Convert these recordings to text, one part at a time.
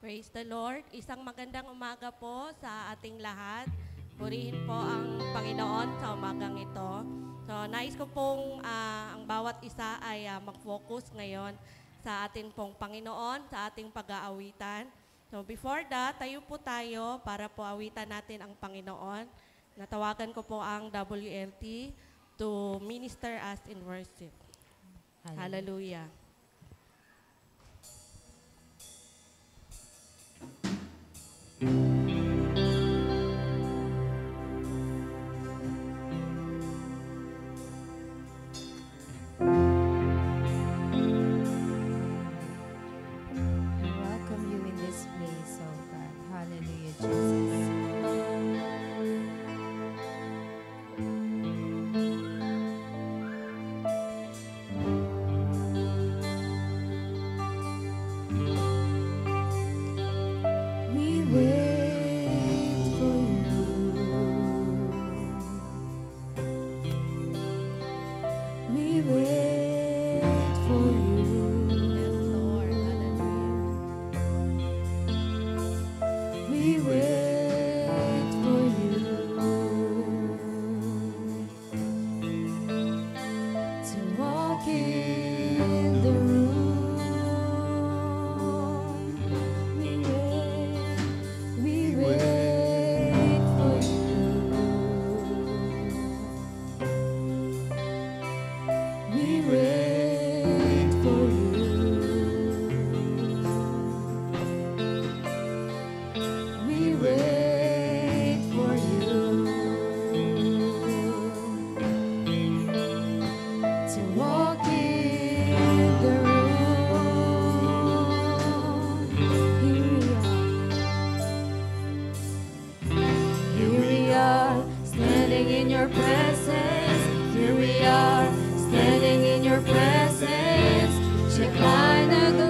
Praise the Lord. Isang magandang umaga po sa ating lahat. Purihin po ang Panginoon sa umagang ito. So, nais ko pong ang bawat isa ay mag-focus ngayon sa ating pong Panginoon, sa ating pag-aawitan. So, before that, tayo po tayo para po awitan natin ang Panginoon. Natawagan ko po ang WLT to minister us in worship. Hallelujah. Shekinah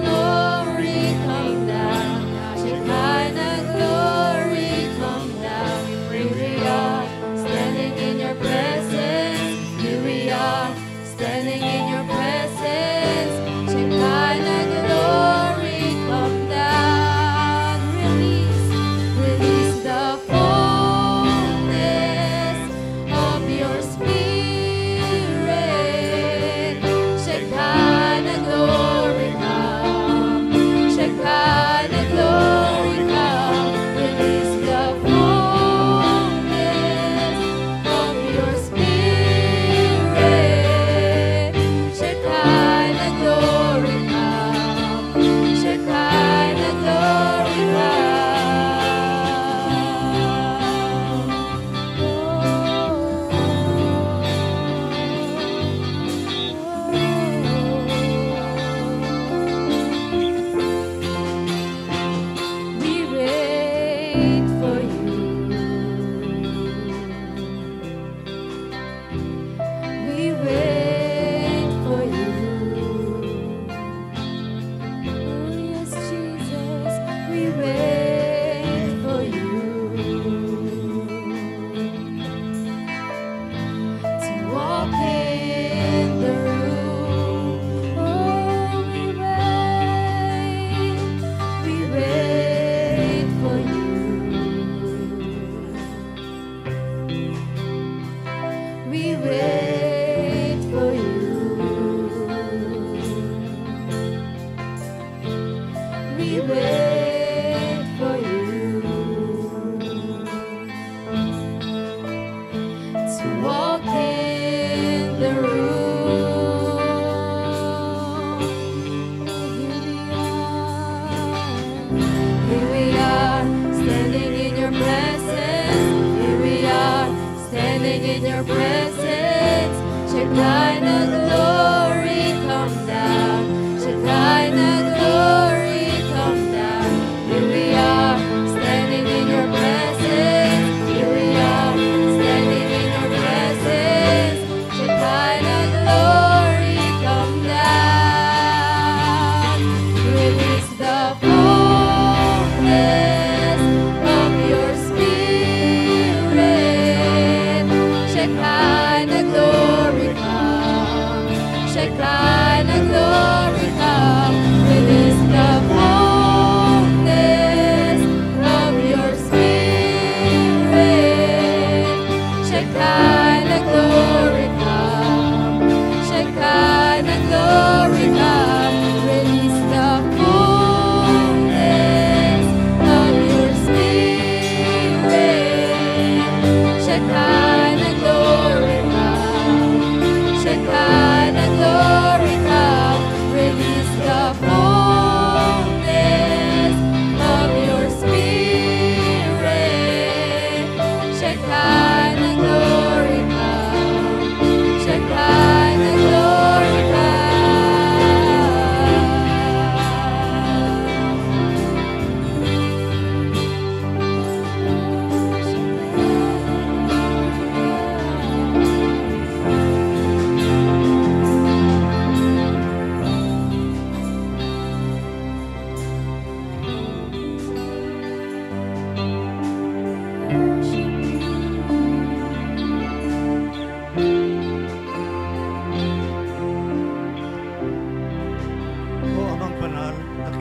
glory come.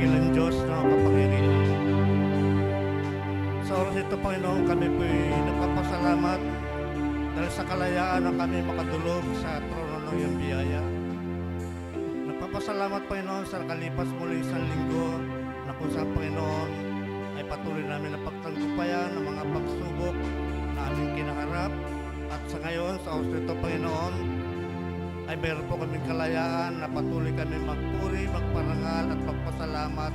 dakilang Diyos na makapangyarihan. Sa oras ito, Panginoon, kami po'y nagpapasalamat dahil sa kalayaan na kami makadulog sa trono ng iyong biyaya. Nagpapasalamat, Panginoon, sa nakalipas muli isang linggo na kung saan, Panginoon, ay patuloy namin na pagtanggupayan ng mga pagsubok na aming kinaharap. At sa ngayon, sa oras nito, Panginoon, ay mayroon po kaming kalayaan na patuloy kami magpuri, magparangal at magpasalamat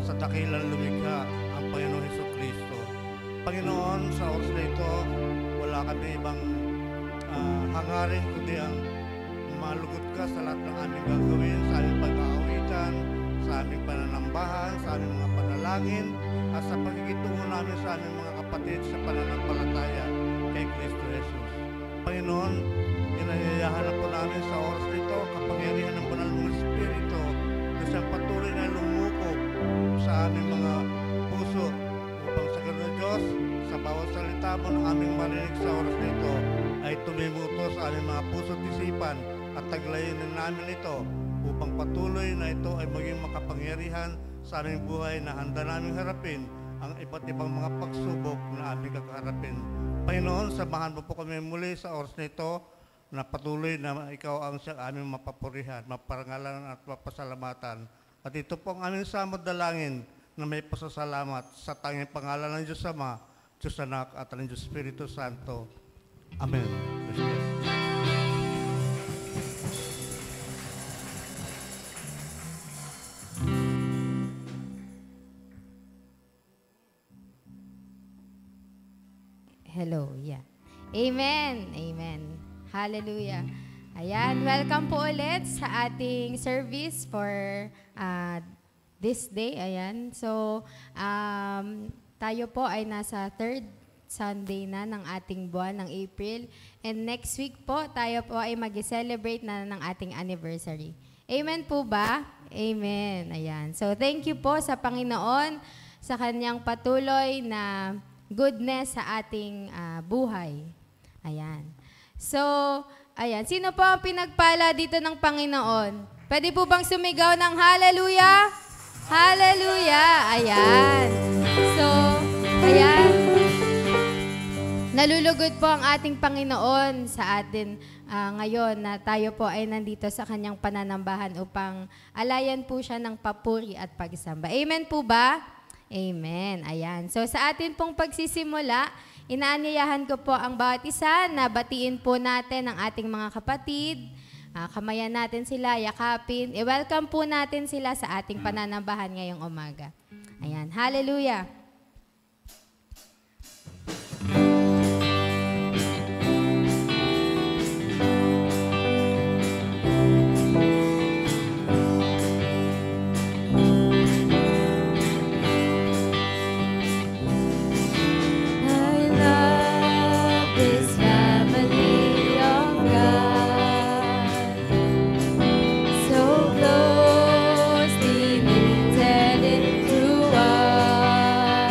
sa dakilang lumikha, ang Panginoon Jesucristo. Panginoon, sa oras na ito, wala kami ibang hangarin kundi ang malugod ka sa lahat ng aming gagawin, sa aming pag-aawitan, sa aming pananambahan, sa aming mga panalangin, at sa pagkikitungo namin sa aming mga kapatid sa pananampalataya kay Kristo Jesus. Panginoon, inayayahan na po namin sa oras nito, kapangyarihan ng banal mong Espiritu na siyang patuloy na lumukog sa aming mga puso upang sa ganun Diyos, sa bawat salita mo na aming marinig sa oras nito ay tumimuto sa aming mga puso at isipan at taglayin namin ito upang patuloy na ito ay maging makapangyarihan sa aming buhay na handa naming harapin ang iba't ibang mga pagsubok na aming kakaharapin. Panginoon, samahan mo po kami muli sa oras nito na patuloy na ikaw ang siyang aming mapapurihan, maparangalan at mapasalamatan. At ito po ang aming samod dalangin na may pasasalamat sa tanging pangalan ng Diyos Ama, Diyos Anak at ng Diyos Espiritu Santo. Amen. Hello, yeah. Amen. Amen. Hallelujah. Ayan, welcome po ulit sa ating service for this day. Ayan. So, tayo po ay nasa third Sunday na ng ating buwan ng April. And next week po, tayo po ay mag-celebrate na ng ating anniversary. Amen po ba? Amen. Ayan. So, thank you po sa Panginoon sa kanyang patuloy na goodness sa ating buhay. Ayan. So, ayan. Sino po ang pinagpala dito ng Panginoon? Pwede po bang sumigaw ng hallelujah? Hallelujah! Ayan. So, ayan. Nalulugod po ang ating Panginoon sa atin ngayon na tayo po ay nandito sa kanyang pananambahan upang alayan po siya ng papuri at pagsamba. Amen po ba? Amen. Ayan. So sa atin pong pagsisimula, inaanyayahan ko po ang bawat isa na batiin po natin ang ating mga kapatid. Kamayan natin sila, yakapin. I-welcome po natin sila sa ating pananambahan ngayong umaga. Ayan. Hallelujah. Closely knitted into one.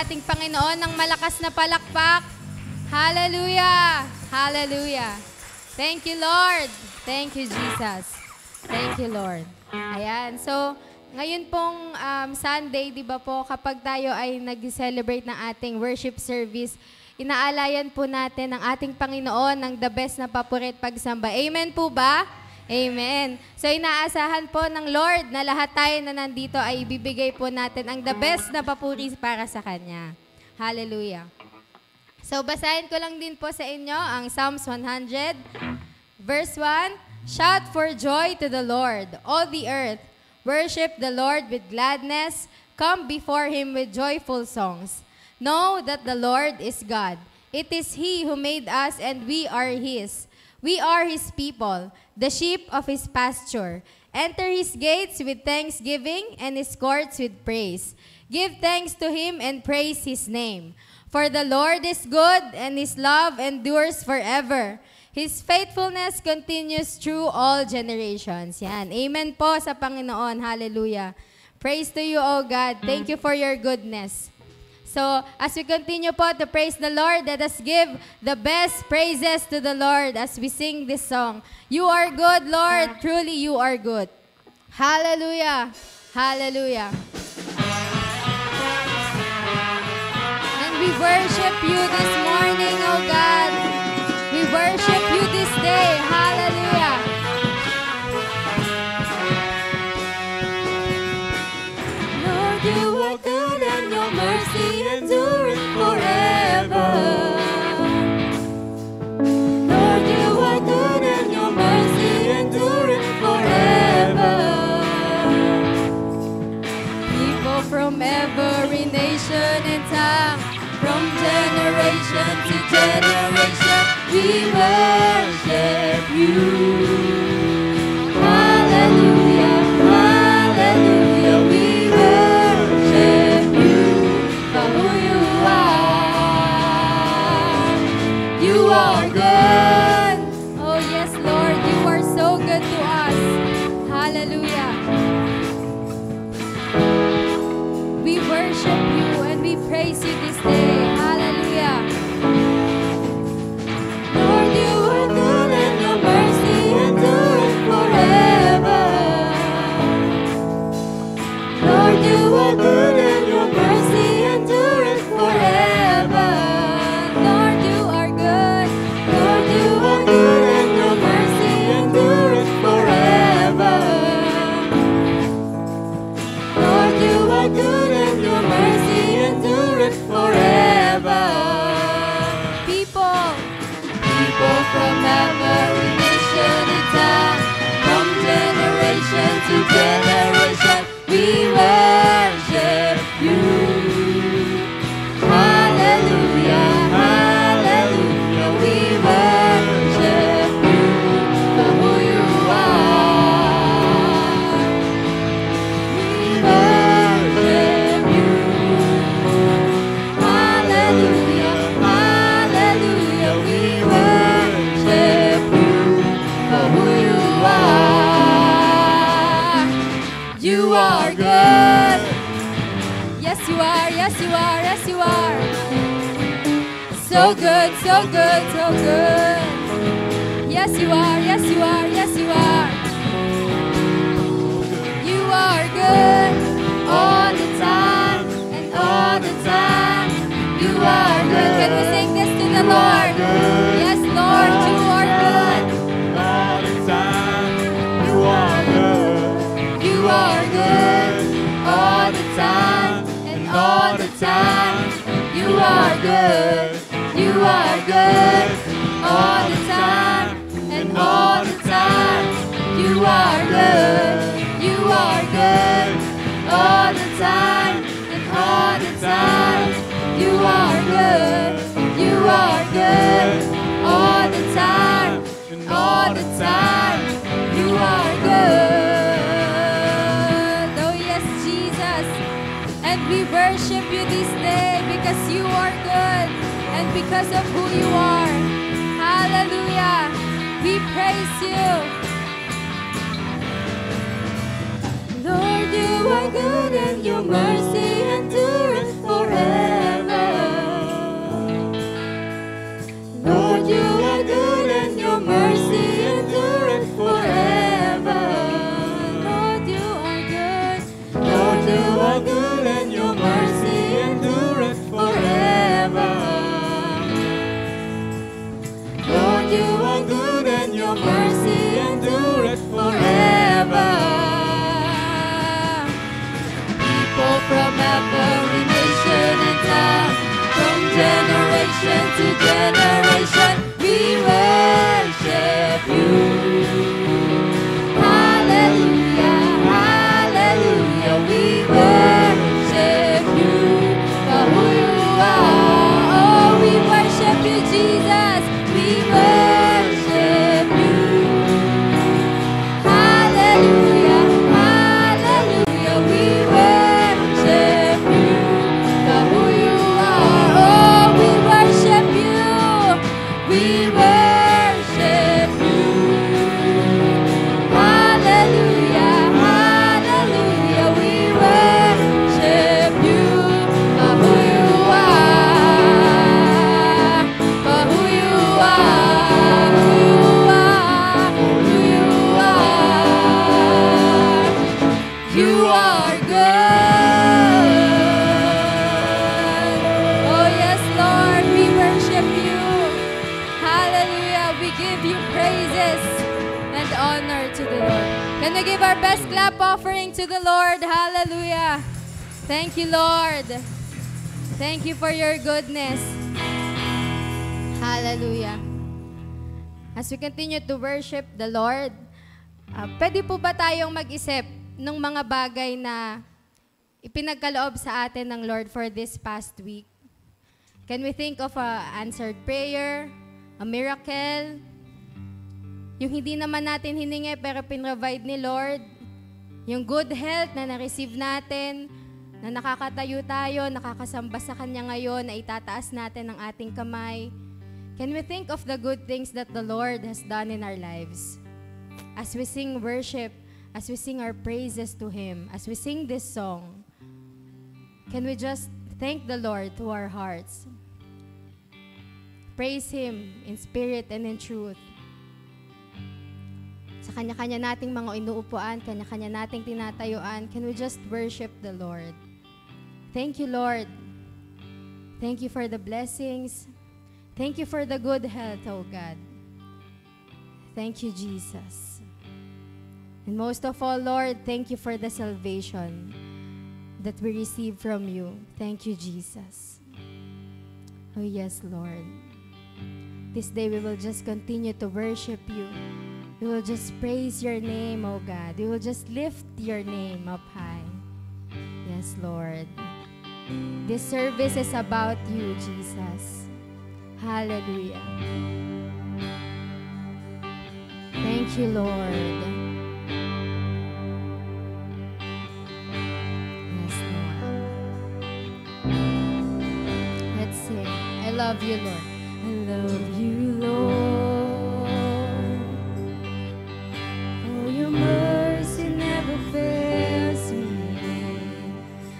ating Panginoon ng malakas na palakpak. Hallelujah! Hallelujah! Thank you, Lord. Thank you, Jesus. Thank you, Lord. Ayan. So, ngayon pong Sunday, di ba po, kapag tayo ay nag-celebrate ng ating worship service, inaalayan po natin ang ating Panginoon ng the best na papurit pagsamba. Amen po ba? Amen. So, inaasahan po ng Lord na lahat tayo na nandito ay ibibigay po natin ang the best na papuri para sa Kanya. Hallelujah. So, basahin ko lang din po sa inyo ang Psalms 100, verse 1. Shout for joy to the Lord, all the earth. Worship the Lord with gladness. Come before Him with joyful songs. Know that the Lord is God. It is He who made us and we are His. We are His people, the sheep of His pasture. Enter His gates with thanksgiving and His courts with praise. Give thanks to Him and praise His name. For the Lord is good and His love endures forever. His faithfulness continues through all generations. Yan. Amen po sa Panginoon. Hallelujah. Praise to you, O God. Thank you for your goodness. So, as we continue po to praise the Lord, let us give the best praises to the Lord as we sing this song. You are good, Lord. Truly, you are good. Hallelujah. Hallelujah. And we worship you this morning, O God. We worship you this day. Hallelujah. Lord, you are good and your mercy endureth forever. Lord, you are good and your mercy endureth forever. People from every nation and tongue, from generation to generation, we worship you. Hallelujah, hallelujah, we worship you for who you are. You are good. Oh yes, Lord, you are so good to us. Hallelujah. We worship you and we praise you this day. Hallelujah. Lord, you are good and your mercy endureth forever. Lord, you are good and your mercy endureth forever. Lord, you are good. Lord, you are good and your mercy endureth forever. Lord, you are good and your mercy endureth forever. People from every nation and tongue, from generation to generation, we worship you. Hallelujah, hallelujah, we worship you for who you are. We worship you. Hallelujah, hallelujah, we worship you for who you are. You are good. Yes, you are, yes, you are, yes, you are. So good, so good, so good. Yes, you are, yes, you are, yes, you are. You are good all the time and all the time. You are good. Can we sing this to the Lord? Yes, Lord, you are good. All the time, you are good. You are good all the time and all the time. You are good. You are good all the time and all the time. You are good. You are good all the time and all the time. You are good. You are good all the time and all the time. You are good. Oh yes, Jesus. And we worship you this day because you are good and because of who you are. Hallelujah. We praise you. Lord, you are good and your mercy endureth forever. our best clap offering to the Lord. Hallelujah. Thank you, Lord. Thank you for your goodness. Hallelujah. As we continue to worship the Lord, pwede po ba tayong mag-isip ng mga bagay na ipinagkaloob sa atin ng Lord for this past week? Can we think of a answered prayer, a miracle, yung hindi naman natin hiningi pero pinrovide ni Lord, yung good health na na-receive natin, na nakakatayo tayo, nakakasamba sa Kanya ngayon, na itataas natin ang ating kamay. Can we think of the good things that the Lord has done in our lives? As we sing worship, as we sing our praises to Him, as we sing this song, can we just thank the Lord to our hearts? Praise Him in spirit and in truth. Sa kanya-kanya nating mga inuupuan, kanya-kanya nating tinatayuan, can we just worship the Lord? Thank you, Lord. Thank you for the blessings. Thank you for the good health, oh God. Thank you, Jesus. And most of all, Lord, thank you for the salvation that we receive from you. Thank you, Jesus. Oh yes, Lord. This day we will just continue to worship you. We will just praise your name, oh God. We will just lift your name up high. Yes, Lord. This service is about you, Jesus. Hallelujah. Thank you, Lord. Yes, Lord. Let's sing. I love you, Lord. I love you, Lord. Oh, your mercy never fails me.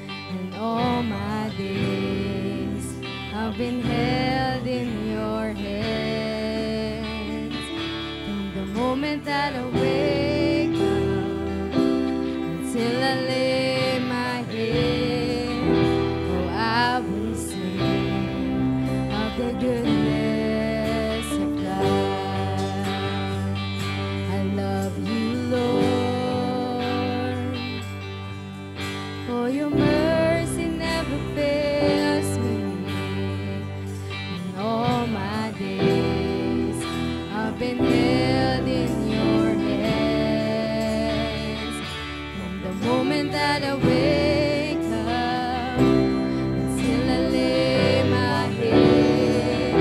And all my days I've been held in your hands. From the moment that I wake up until I lay my head, oh, I will sing of the goodness of God. I love you, Lord. Oh, your mercy never fails me. In all my days I've been held in your hands. From the moment that I wake up until I lay my head,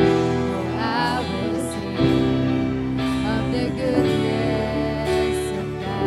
oh, I will sing of the goodness of God.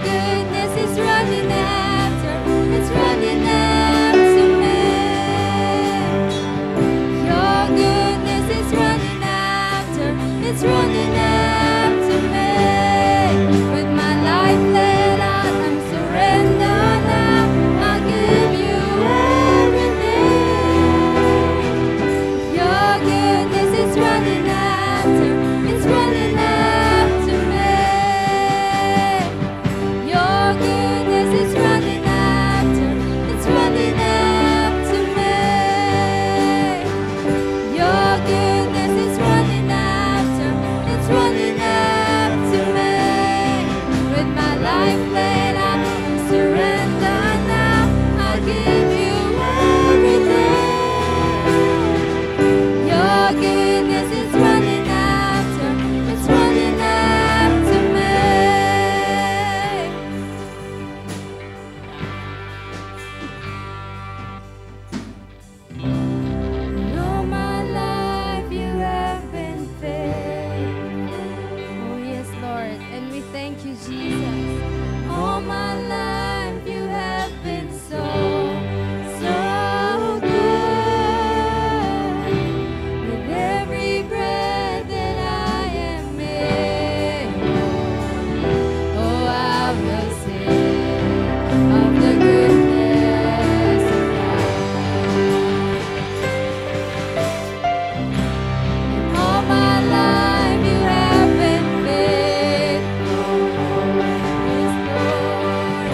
goodness is running after, it's running after me. Your goodness is running after, it's running after me. With my life laid out, I'm surrendered now. I'll give you everything. Your goodness is running after, it's running after me. Your goodness is running after, it's running after me. Your goodness is running after, it's running after me. With my life laid out, I'm surrendered now. I'll give you everything. Your goodness is running after, it's running after me. All my life you have been faithful. Oh yes, Lord, and we thank you, Jesus. All my life you have been so, so good. With every breath that I am able, oh, I will sing of the goodness of God. All my life you have been faithful, yes, Lord.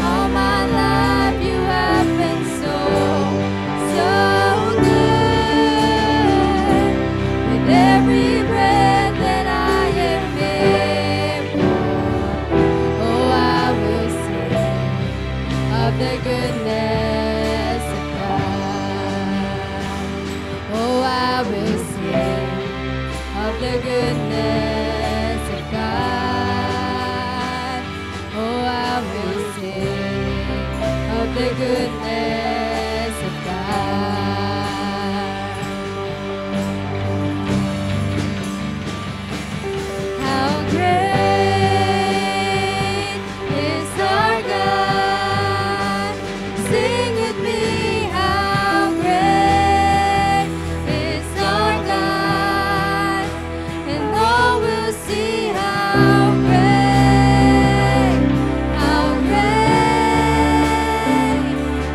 All my life you have been so, so good. With every breath that I am able, oh, I will sing of the goodness of God. Oh, I will sing of the goodness of God. Oh, I will sing of the goodness of God. How great is our God? Sing with me, how great is our God, and all will see how great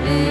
is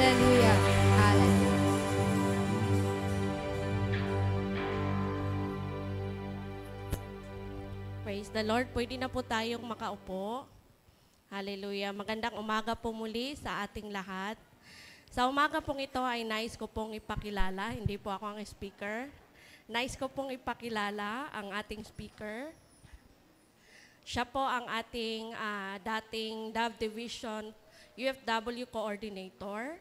Hallelujah. Hallelujah. Praise the Lord. Pwede na po tayong makaupo. Hallelujah. Magandang umaga po muli sa ating lahat. Sa umaga pong ito ay nais ko pong ipakilala, hindi po ako ang speaker. Nais ko pong ipakilala ang ating speaker. Siya po ang ating dating Dove Division UFW Coordinator.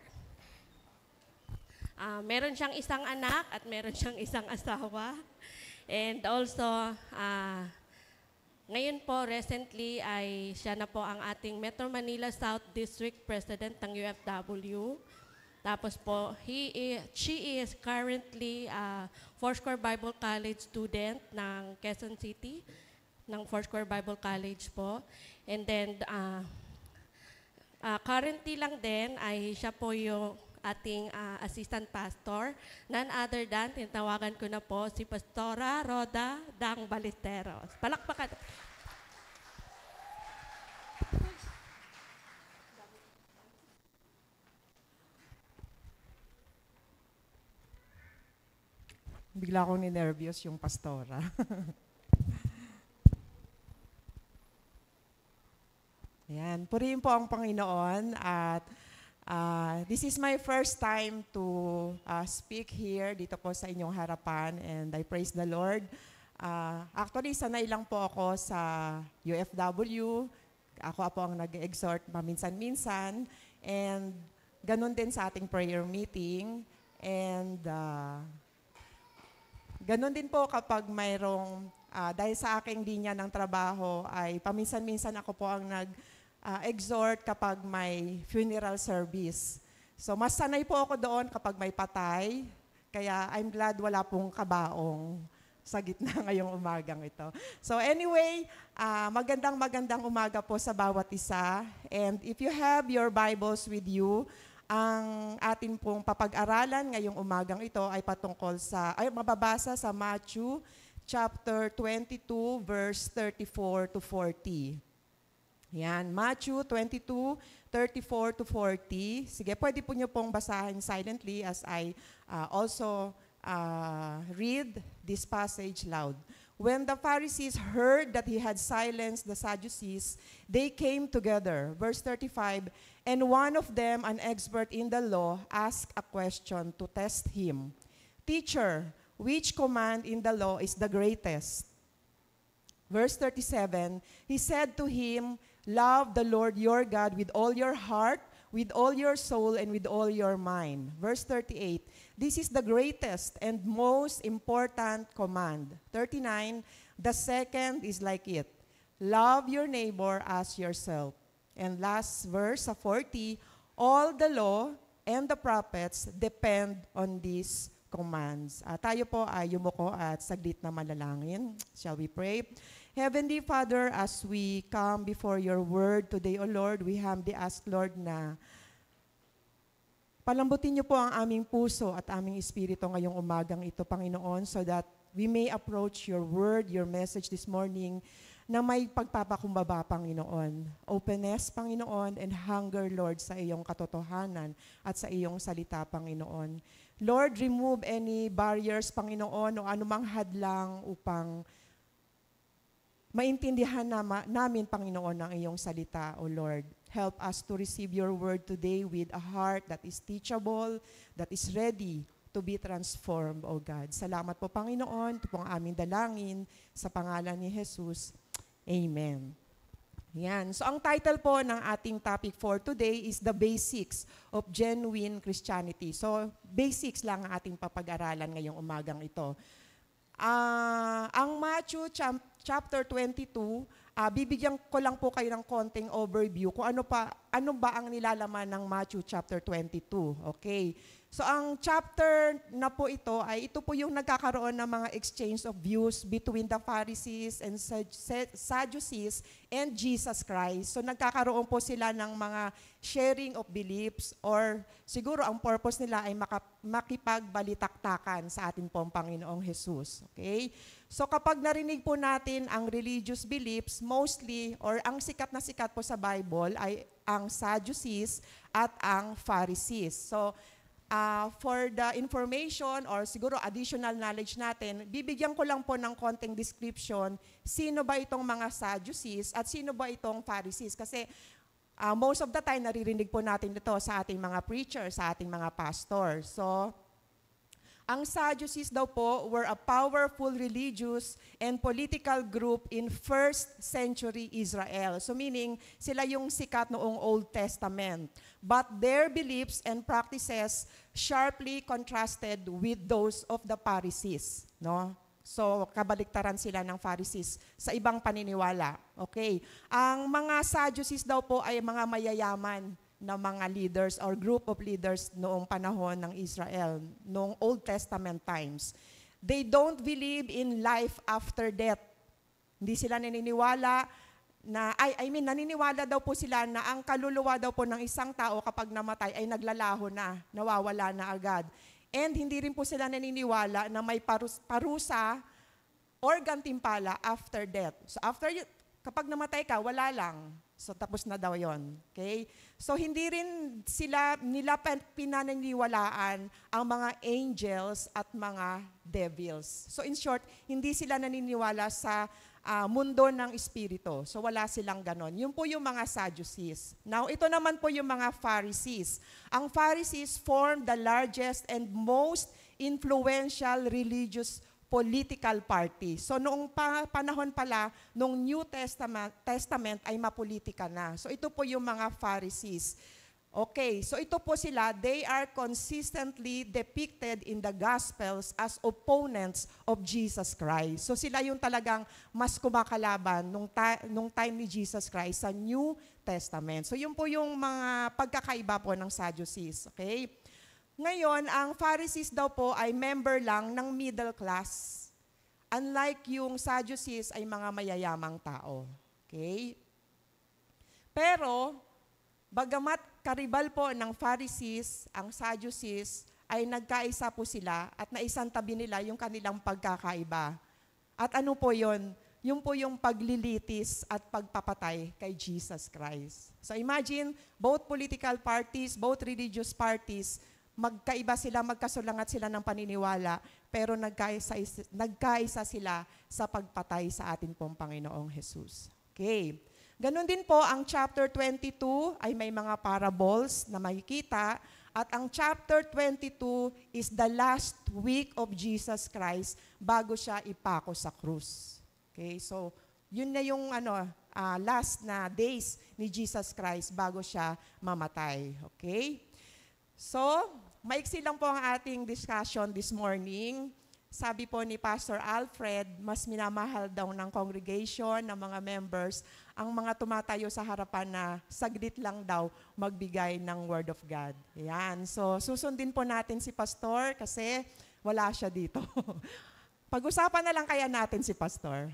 Meron siyang isang anak at meron siyang isang asawa. And also, ngayon po, recently, ay siya na po ang ating Metro Manila South District President ng UFW. Tapos po, she is currently a Foursquare Bible College student ng Quezon City, ng Foursquare Bible College po. And then, currently lang din ay siya po yung ating assistant pastor. None other than, tinawagan ko na po si Pastora Roda Dang Ballesteros. Palakpakan. Bigla akong ninervyos yung pastora. Ayan, purihin po ang Panginoon at this is my first time to speak here dito po sa inyong harapan and I praise the Lord. Actually, sanay lang po ako sa UFW. Ako po ang nag-exhort paminsan-minsan and ganun din sa ating prayer meeting and ganun din po kapag mayroong, dahil sa aking linya ng trabaho ay paminsan-minsan ako po ang nag-exhort kapag may funeral service. So mas sanay po ako doon kapag may patay, kaya I'm glad wala pong kabaong sa gitna ngayong umagang ito. So anyway, magandang umaga po sa bawat isa. And if you have your Bibles with you, ang atin pong papag-aralan ngayong umagang ito ay patungkol mababasa sa Matthew chapter 22 verse 34 to 40. Yan, Matthew 22, 34 to 40. Sige, pwede po niyo pong basahin silently as I also read this passage loud. When the Pharisees heard that he had silenced the Sadducees, they came together. Verse 35, and one of them, an expert in the law, asked a question to test him. Teacher, which command in the law is the greatest? Verse 37, he said to him, love the Lord your God with all your heart, with all your soul, and with all your mind. Verse 38, this is the greatest and most important command. 39, the second is like it. Love your neighbor as yourself. And last verse, 40, all the law and the prophets depend on these commands. Tayo po ay yumuko at saglit na manalangin. Shall we pray? Heavenly Father, as we come before your word today, O Lord, we humbly ask, Lord, na palambutin niyo po ang aming puso at aming espiritu ngayong umagang ito, Panginoon, so that we may approach your word, your message this morning, na may pagpapakumbaba, Panginoon. Openness, Panginoon, and hunger, Lord, sa iyong katotohanan at sa iyong salita, Panginoon. Lord, remove any barriers, Panginoon, o anumang hadlang upang maintindihan namin, Panginoon, ang iyong salita, O Lord. Help us to receive your word today with a heart that is teachable, that is ready to be transformed, O God. Salamat po, Panginoon. Ito po ang aming dalangin sa pangalan ni Jesus. Amen. Yan. So ang title po ng ating topic for today is The Basics of Genuine Christianity. So basics lang ang ating papag-aralan ngayong umagang ito. Ang Matthew chapter 22, bibigyan ko lang po kayo ng konting overview kung ano ba ang nilalaman ng Matthew chapter 22. Okay. So ang chapter na po ito po yung nagkakaroon ng mga exchange of views between the Pharisees and Sadducees and Jesus Christ. So nagkakaroon po sila ng mga sharing of beliefs or siguro ang purpose nila ay makipagbalitaktakan sa atin pong Panginoong Jesus. Okay? So kapag narinig po natin ang religious beliefs, mostly, or ang sikat na sikat po sa Bible ay ang Sadducees at ang Pharisees. So, for the information or siguro additional knowledge natin, bibigyan ko lang po ng konting description, sino ba itong mga Sadducees at sino ba itong Pharisees. Kasi most of the time, naririnig po natin ito sa ating mga preachers, sa ating mga pastor. So, ang Sadducees daw po were a powerful religious and political group in first century Israel. So meaning, sila yung sikat noong Old Testament. But their beliefs and practices sharply contrasted with those of the Pharisees. No? So, kabaliktaran sila ng Pharisees sa ibang paniniwala. Okay. Ang mga Sadducees daw po ay mga mayayaman na mga leaders or group of leaders noong panahon ng Israel, noong Old Testament times. They don't believe in life after death. Hindi sila naniniwala na, naniniwala daw po sila na ang kaluluwa daw po ng isang tao kapag namatay ay naglalaho na, nawawala na agad. And hindi rin po sila naniniwala na may parusa or gantimpala after death. So kapag namatay ka, wala lang. So tapos na daw yon. Okay? So hindi rin nila pinaniniwalaan ang mga angels at mga devils. So in short, hindi sila naniniwala sa mundo ng espiritu. So wala silang ganon. Yun po yung mga Sadducees. Now ito naman po yung mga Pharisees. Ang Pharisees formed the largest and most influential religious political party. So noong panahon pala, noong New Testament ay mapolitika na. So ito po yung mga Pharisees. Okay, so ito po sila, they are consistently depicted in the Gospels as opponents of Jesus Christ. So sila yung talagang mas kumakalaban nung time ni Jesus Christ sa New Testament. So yun po yung mga pagkakaiba po ng Sadducees. Okay? Ngayon, ang Pharisees daw po ay member lang ng middle class. Unlike yung Sadducees ay mga mayayamang tao. Okay? Pero, bagamat karibal po ng Pharisees, ang Sadducees, ay nagkaisa po sila at naisantabi nila yung kanilang pagkakaiba. At ano po yun? Yung po yung paglilitis at pagpapatay kay Jesus Christ. So imagine, both political parties, both religious parties, magkaiba sila, magkasulangat sila ng paniniwala, pero nagkaisa sila sa pagpatay sa atin pong Panginoong Jesus. Okay. Ganon din po, ang chapter 22 ay may mga parables na makikita, at ang chapter 22 is the last week of Jesus Christ bago siya ipako sa krus. Okay, so yun na yung last na days ni Jesus Christ bago siya mamatay. Okay? So, maiksi lang po ang ating discussion this morning. Sabi po ni Pastor Alfred, mas minamahal daw ng congregation, ng mga members, ang mga tumatayo sa harapan na saglit lang daw magbigay ng Word of God. Ayan. So, susundin po natin si Pastor kasi wala siya dito. Pag-usapan na lang kaya natin si Pastor.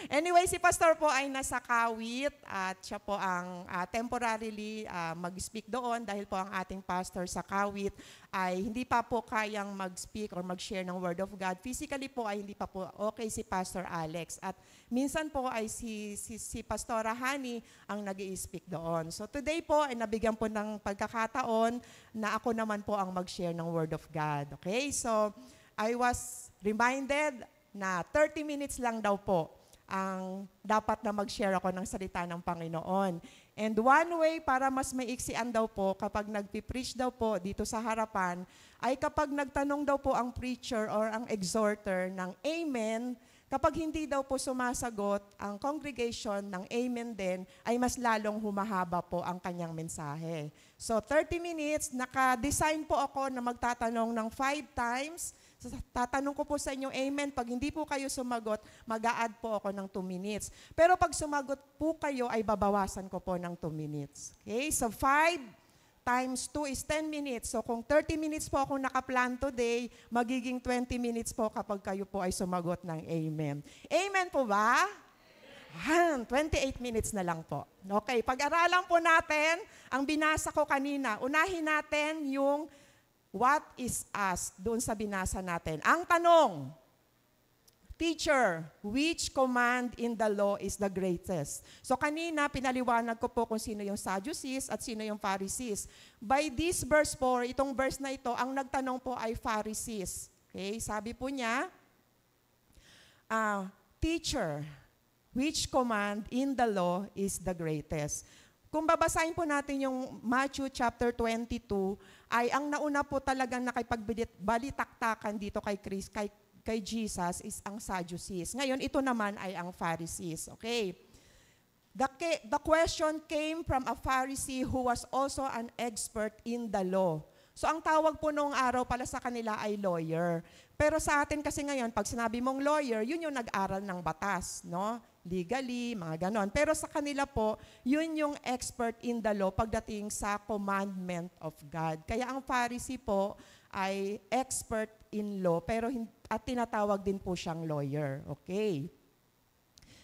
Anyway, si Pastor po ay nasa Kawit at siya po ang temporarily mag-speak doon dahil po ang ating pastor sa Kawit ay hindi pa po kayang mag-speak or mag-share ng Word of God. Physically po ay hindi pa po okay si Pastor Alex. At minsan po ay si Pastora Hani ang nag-i-speak doon. So today po ay nabigyan po ng pagkakataon na ako naman po ang mag-share ng Word of God. Okay? So I was reminded na 30 minutes lang daw po ang dapat na mag-share ako ng salita ng Panginoon. And one way para mas maiksian daw po kapag nagpipreach daw po dito sa harapan ay kapag nagtanong daw po ang preacher or ang exhorter ng amen, kapag hindi daw po sumasagot ang congregation ng amen din, ay mas lalong humahaba po ang kanyang mensahe. So 30 minutes, naka-design po ako na magtatanong ng 5 times. So, tatanong ko po sa inyo, amen. Pag hindi po kayo sumagot, mag-a-add po ako ng 2 minutes. Pero pag sumagot po kayo, ay babawasan ko po ng 2 minutes. Okay? So 5 times 2 is 10 minutes. So kung 30 minutes po akong nakaplan today, magiging 20 minutes po kapag kayo po ay sumagot ng amen. Amen po ba? 28 minutes na lang po. Okay, pag-aralan po natin, ang binasa ko kanina, unahin natin yung what is asked doon sa binasa natin. Ang tanong, Teacher, which command in the law is the greatest? So kanina, pinaliwanag ko po kung sino yung Sadducees at sino yung Pharisees. By this verse po, itong verse na ito, ang nagtanong po ay Pharisees. Okay, sabi po niya, Teacher, which command in the law is the greatest? Kung babasahin po natin yung Matthew chapter 22, ay ang nauna po talagang nakipagbalitaktakan dito kay Jesus is ang Sadducees. Ngayon, ito naman ay ang Pharisees. Okay? The question came from a Pharisee who was also an expert in the law. So ang tawag po noong araw pala sa kanila ay lawyer. Pero sa atin kasi ngayon, pag sinabi mong lawyer, yun yung nag-aral ng batas, no? Legally, mga ganon. Pero sa kanila po, yun yung expert in the law pagdating sa commandment of God. Kaya ang Pharisee po ay expert in law, pero at tinatawag din po siyang lawyer. Okay?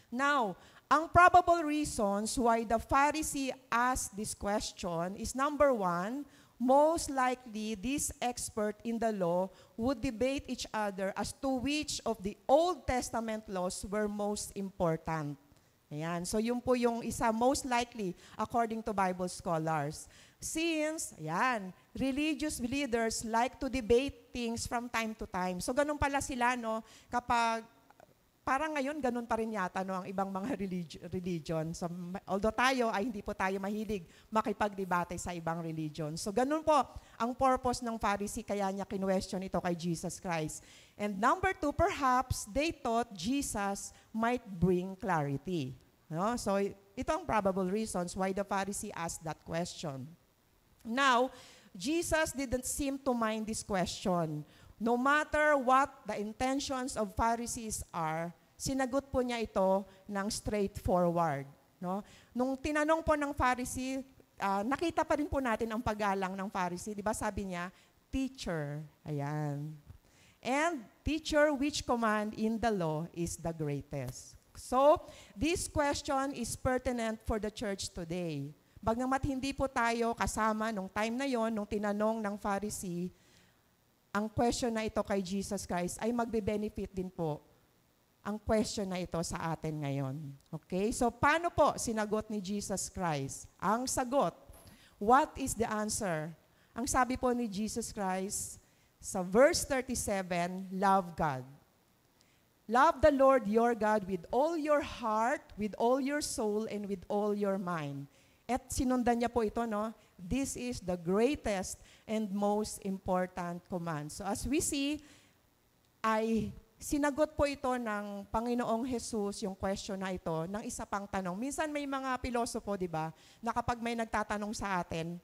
Now, ang probable reasons why the Pharisee asked this question is number one, most likely this expert in the law would debate each other as to which of the Old Testament laws were most important. Ayan. So yun po yung isa most likely according to Bible scholars. Since, ayan, religious leaders like to debate things from time to time. So ganun pala sila, no? Kapag, parang ngayon, ganun pa rin yata, no? Ang ibang mga religion. So, although tayo ay hindi po tayo mahilig makipagdebate sa ibang religion. So ganun po ang purpose ng Pharisee, kaya niya kinwestiyon ito kay Jesus Christ. And number two, perhaps they thought Jesus might bring clarity. No? So ito ang probable reasons why the Pharisee asked that question. Now, Jesus didn't seem to mind this question. No matter what the intentions of Pharisees are, sinagot po niya ito ng straightforward. No? Nung tinanong po ng Pharisee, nakita pa rin po natin ang paggalang ng Pharisee. Di ba sabi niya, Teacher. Ayan. And, Teacher, which command in the law is the greatest? So, this question is pertinent for the church today. Bagamat hindi po tayo kasama nung time na yon, nung tinanong ng Pharisee, ang question na ito kay Jesus Christ ay magbe-benefit din po ang question na ito sa atin ngayon. Okay? So, paano po sinagot ni Jesus Christ? Ang sagot, what is the answer? Ang sabi po ni Jesus Christ sa verse 37, love God. Love the Lord your God with all your heart, with all your soul, and with all your mind. At sinundan niya po ito, no? This is the greatest and most important command. So as we see, ay sinagot po ito ng Panginoong Jesus yung question na ito ng isa pang tanong. Minsan may mga pilosopo, di ba, na kapag may nagtatanong sa atin,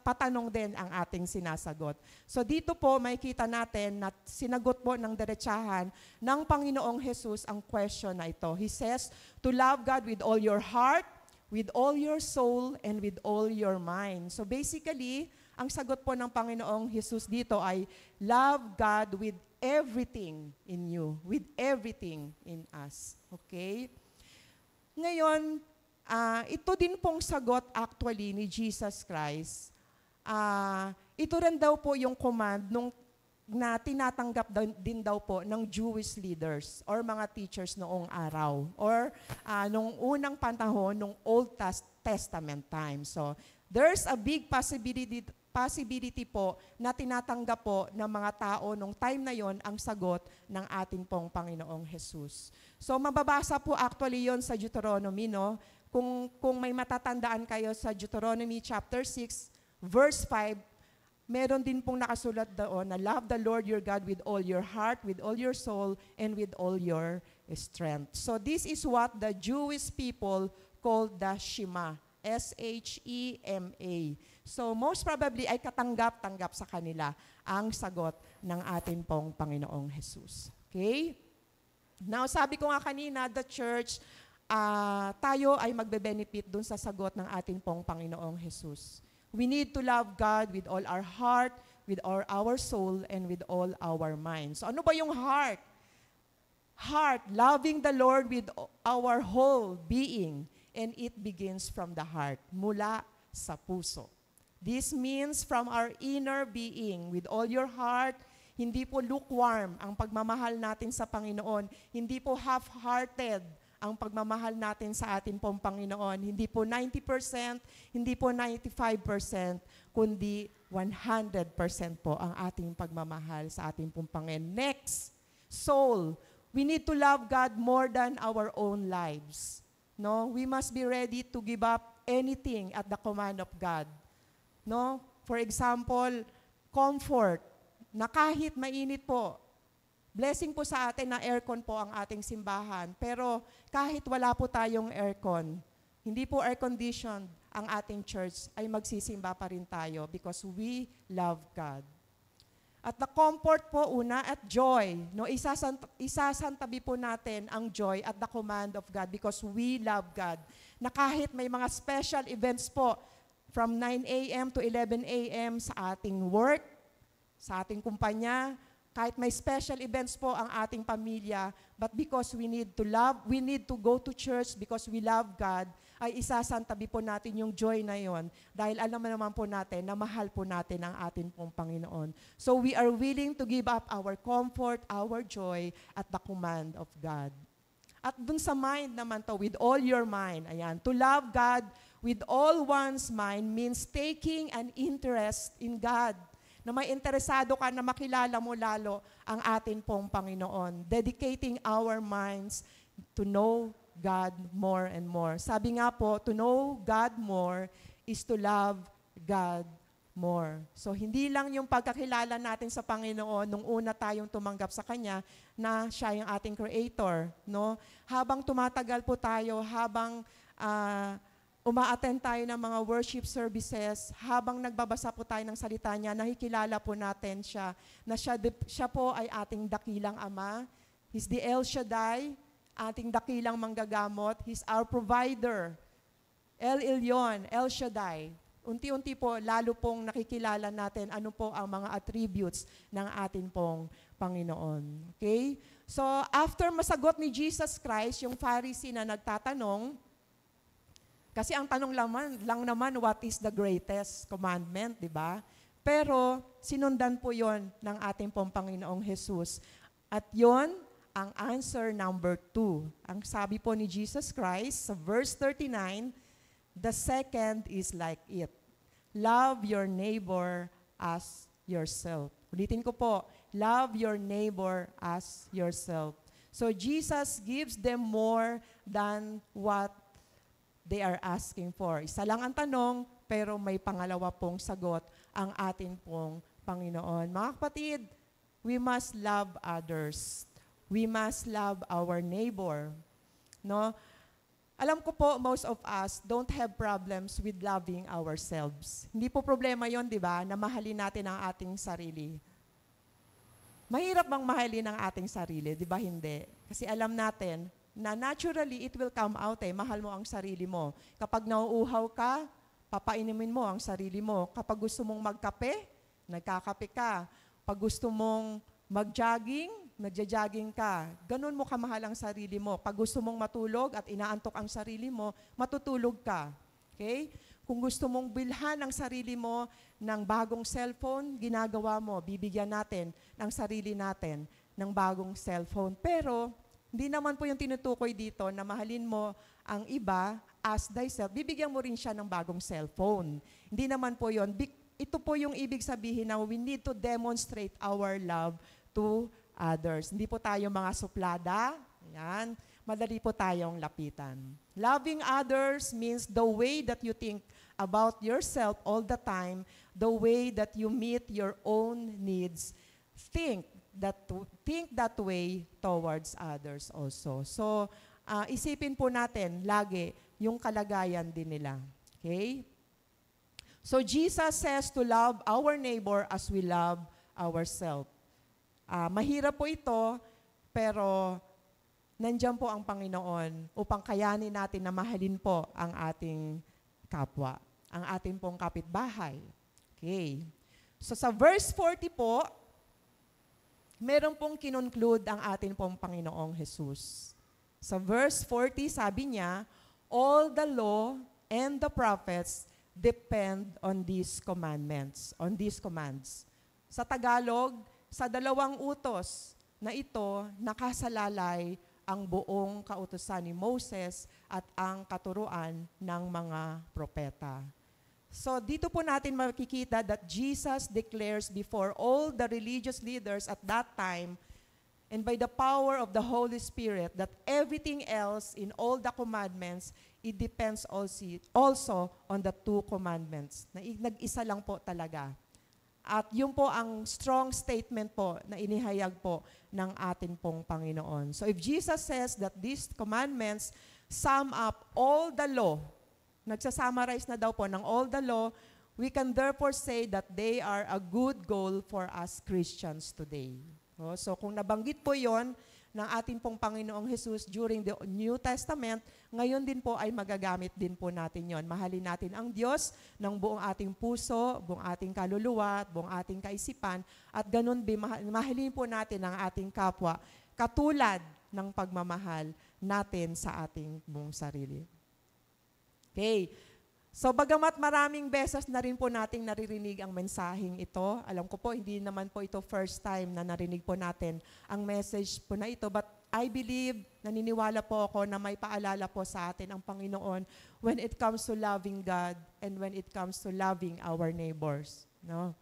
patanong din ang ating sinasagot. So dito po makikita natin na sinagot po ng diretsahan ng Panginoong Jesus ang question na ito. He says, to love God with all your heart, with all your soul, and with all your mind. So basically, ang sagot po ng Panginoong Jesus dito ay, love God with everything in you, with everything in us. Okay? Ngayon, ito din pong sagot actually ni Jesus Christ. Ito rin daw po yung command na tinatanggap din daw po ng Jewish leaders or mga teachers noong araw or nung unang panahon, nung Old Testament time. So, there's a big possibility po na tinatanggap po ng mga tao nung time na yon ang sagot ng ating pong Panginoong Jesus. So, mababasa po actually yon sa Deuteronomy, no? Kung may matatandaan kayo sa Deuteronomy chapter 6, verse 5, meron din pong nakasulat doon na love the Lord your God with all your heart, with all your soul, and with all your strength. So this is what the Jewish people called the Shema. S-H-E-M-A. So most probably ay katanggap-tanggap sa kanila ang sagot ng ating pong Panginoong Jesus. Okay? Now sabi ko nga kanina, the church, tayo ay magbe-benefit dun sa sagot ng ating pong Panginoong Jesus. We need to love God with all our heart, with all our soul, and with all our mind. So ano ba yung heart? Heart, loving the Lord with our whole being. And it begins from the heart, mula sa puso. This means from our inner being, with all your heart, Hindi po lukewarm ang pagmamahal natin sa Panginoon. Hindi po half-hearted ang pagmamahal natin sa atin pong Panginoon. Hindi po 90%, hindi po 95%, kundi 100% po ang ating pagmamahal sa ating pong Panginoon. Next, soul. We need to love God more than our own lives. No, we must be ready to give up anything at the command of God. No? For example, comfort, na kahit mainit po, blessing po sa atin na aircon po ang ating simbahan. Pero kahit wala po tayong aircon, hindi po air-conditioned ang ating church, ay magsisimba pa rin tayo because we love God. At the comfort po una at joy. No, isasantabi po natin ang joy at the command of God because we love God. Na kahit may mga special events po from 9 a.m. to 11 a.m. sa ating work, sa ating kumpanya, kahit may special events po ang ating pamilya, but because we need to love, we need to go to church because we love God, ay isasantabi po natin yung joy na yon dahil alam naman po natin na mahal po natin ang ating pong Panginoon. So we are willing to give up our comfort, our joy at the command of God. At dun sa mind naman to, with all your mind, ayan, to love God with all one's mind means taking an interest in God. Na may interesado ka na makilala mo lalo ang atin pong Panginoon. Dedicating our minds to know God more and more. Sabi nga po, to know God more is to love God more. So, hindi lang yung pagkakilala natin sa Panginoon nung una tayong tumanggap sa Kanya na siya yung ating Creator. No? Habang tumatagal po tayo, habang uma-attend tayo ng mga worship services, habang nagbabasa po tayo ng salita niya, nakikilala po natin siya, na siya po ay ating dakilang Ama. He's the El Shaddai, ating dakilang manggagamot. He's our provider. El Elyon, El Shaddai. Unti-unti po, lalo pong nakikilala natin ano po ang mga attributes ng atin pong Panginoon. Okay? So, after masagot ni Jesus Christ, yung Pharisee na nagtatanong, kasi ang tanong lang naman, what is the greatest commandment, di ba? Pero, sinundan po yon ng ating pong Panginoong Jesus. At yon ang answer number 2. Ang sabi po ni Jesus Christ sa verse 39, the second is like it. Love your neighbor as yourself. Ulitin ko po, love your neighbor as yourself. So Jesus gives them more than what they are asking for. Isa lang ang tanong, pero may pangalawa pong sagot ang atin pong Panginoon. Mga kapatid, we must love others. We must love our neighbor. No? Alam ko po, most of us don't have problems with loving ourselves. Hindi po problema yon, di ba? Na mahalin natin ang ating sarili. Mahirap bang mahalin ang ating sarili? Di ba hindi? Kasi alam natin na naturally it will come out mahal mo ang sarili mo. Kapag nauuhaw ka, papainumin mo ang sarili mo. Kapag gusto mong magkape, nagkakape ka. Pag gusto mong mag-jogging, nagja-jogging ka. Ganun mo kamahal ang sarili mo. Pag gusto mong matulog at inaantok ang sarili mo, matutulog ka. Okay? Kung gusto mong bilhan ang sarili mo ng bagong cellphone, ginagawa mo, bibigyan natin ng sarili natin ng bagong cellphone. Pero, hindi naman po yung tinutukoy dito na mahalin mo ang iba as thyself. Bibigyan mo rin siya ng bagong cellphone. Hindi naman po yun. Ito po yung ibig sabihin na we need to demonstrate our love to others. Hindi po tayo mga suplada. Yan. Madali po tayong lapitan. Loving others means the way that you think about yourself all the time, the way that you meet your own needs. Think that way towards others also. So, isipin po natin lagi yung kalagayan din nila. Okay? So, Jesus says to love our neighbor as we love ourselves. Mahirap po ito, pero nandiyan po ang Panginoon upang kayanin natin na mahalin po ang ating kapwa, ang ating pong kapitbahay. Okay. So sa verse 40 po, meron pong kinunclude ang ating pong Panginoong Jesus. Sa verse 40, sabi niya, all the law and the prophets depend on these commandments, on these commands. Sa Tagalog, sa dalawang utos na ito, nakasalalay ang buong kautusan ni Moses at ang katuruan ng mga propeta. So dito po natin makikita that Jesus declares before all the religious leaders at that time and by the power of the Holy Spirit that everything else in all the commandments, it depends also on the two commandments. Nag-isa lang po talaga. At yun po ang strong statement po na inihayag po ng atin pong Panginoon. So if Jesus says that these commandments sum up all the law, nagsasummarize na daw po ng all the law, we can therefore say that they are a good goal for us Christians today. So kung nabanggit po yon ng ating pong Panginoong Jesus during the New Testament, ngayon din po ay magagamit din po natin yon. Mahalin natin ang Diyos ng buong ating puso, buong ating kaluluwa, buong ating kaisipan, at ganun din mahalin po natin ang ating kapwa, katulad ng pagmamahal natin sa ating buong sarili. Okay. So bagamat maraming beses na rin po nating naririnig ang mensaheng ito, alam ko po hindi naman po ito first time na narinig po natin ang message po na ito, but I believe, naniniwala po ako na may paalala po sa atin ang Panginoon when it comes to loving God and when it comes to loving our neighbors. No?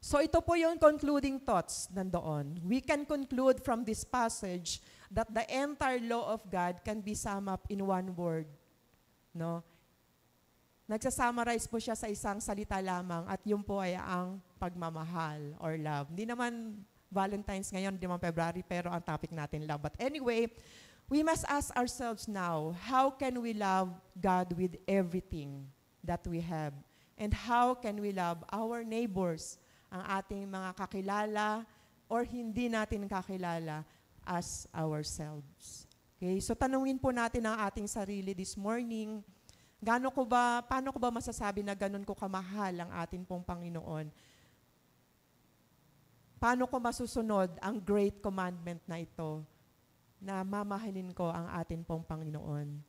So ito po yung concluding thoughts nandoon. We can conclude from this passage that the entire law of God can be summed up in one word. No? Nagsasummarize po siya sa isang salita lamang at yun po ay ang pagmamahal or love. Hindi naman Valentine's ngayon, hindi naman February, pero ang topic natin love. But anyway, we must ask ourselves now, how can we love God with everything that we have? And how can we love our neighbors, ang ating mga kakilala or hindi natin kakilala as ourselves? Okay, so tanungin po natin ang ating sarili this morning, paano ko ba masasabi na ganun ko kamahal ang atin pong Panginoon? Paano ko masusunod ang great commandment na ito na mamahalin ko ang atin pong Panginoon?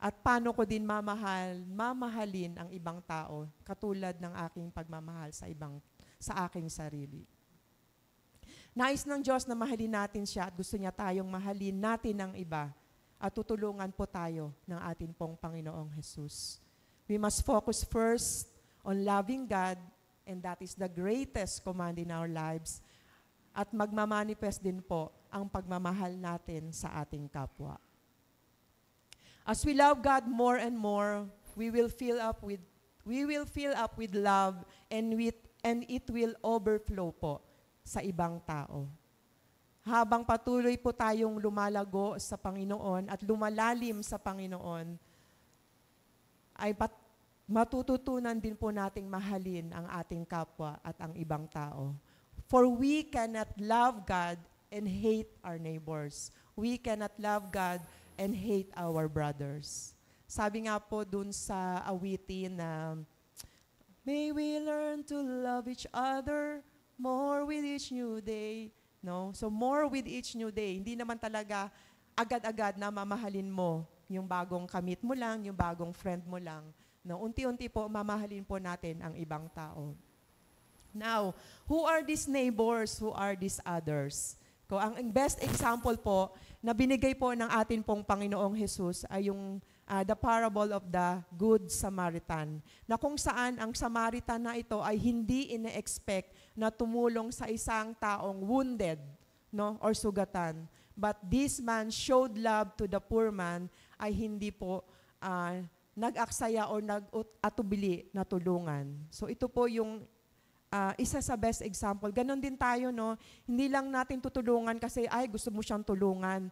At paano ko din mamahalin ang ibang tao katulad ng aking pagmamahal sa aking sarili? Nais ng Diyos na mahalin natin siya at gusto niya tayong mahalin natin ang iba. At tutulungan po tayo ng atin pong Panginoong Jesus. We must focus first on loving God, and that is the greatest command in our lives. At magmamanifest din po ang pagmamahal natin sa ating kapwa. As we love God more and more, we will fill up with love and it will overflow po sa ibang tao. Habang patuloy po tayong lumalago sa Panginoon at lumalalim sa Panginoon, ay matututunan din po nating mahalin ang ating kapwa at ang ibang tao. For we cannot love God and hate our neighbors. We cannot love God and hate our brothers. Sabi nga po dun sa awitin na, may we learn to love each other more with each new day. No? So more with each new day. Hindi naman talaga agad-agad na mamahalin mo yung bagong kamit mo lang, yung bagong friend mo lang. No? Unti-unti po mamahalin po natin ang ibang tao. Now, who are these neighbors? Who are these others? Ang best example po na binigay po ng atin pong Panginoong Jesus ay yung the parable of the Good Samaritan, na kung saan ang Samaritan na ito ay hindi ine-expect na tumulong sa isang taong wounded, no, or sugatan. But this man showed love to the poor man, ay hindi po nag-aksaya o nag-atubili na tulungan. So ito po yung isa sa best example. Ganon din tayo, no? Hindi lang natin tutulungan kasi, gusto mo siyang tulungan.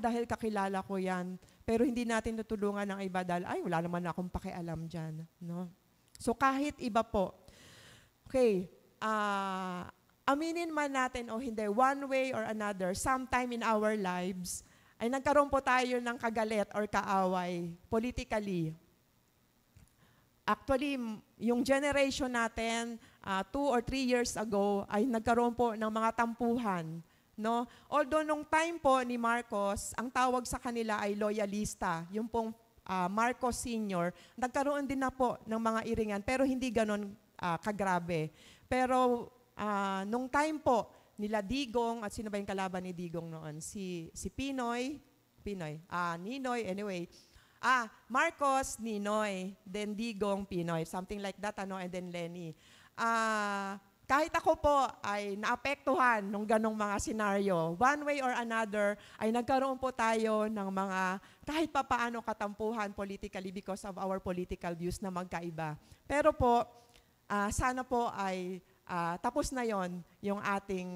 Dahil kakilala ko yan. Pero hindi natin tutulungan ng iba dahil, wala naman akong pakialam dyan. No? So kahit iba po. Okay, aminin man natin o hindi, one way or another, sometime in our lives, ay nagkaroon po tayo ng kagalit or kaaway politically. Actually, yung generation natin, 2 or 3 years ago, ay nagkaroon po ng mga tampuhan. No? Although nung time po ni Marcos, ang tawag sa kanila ay loyalista. Yung pong Marcos Sr., nagkaroon din na po ng mga iringan, pero hindi ganon kagrabe. Pero nung time po, nila Digong, at sino ba yung kalaban ni Digong noon? Si Ninoy, anyway. Marcos, Ninoy, then Digong, Pinoy, something like that, and then Lenny. Kahit ako po ay naapektuhan nung ganong mga senaryo, one way or another, ay nagkaroon po tayo ng mga kahit papaano katampuhan politically because of our political views na magkaiba. Pero po, sana po ay tapos na yung ating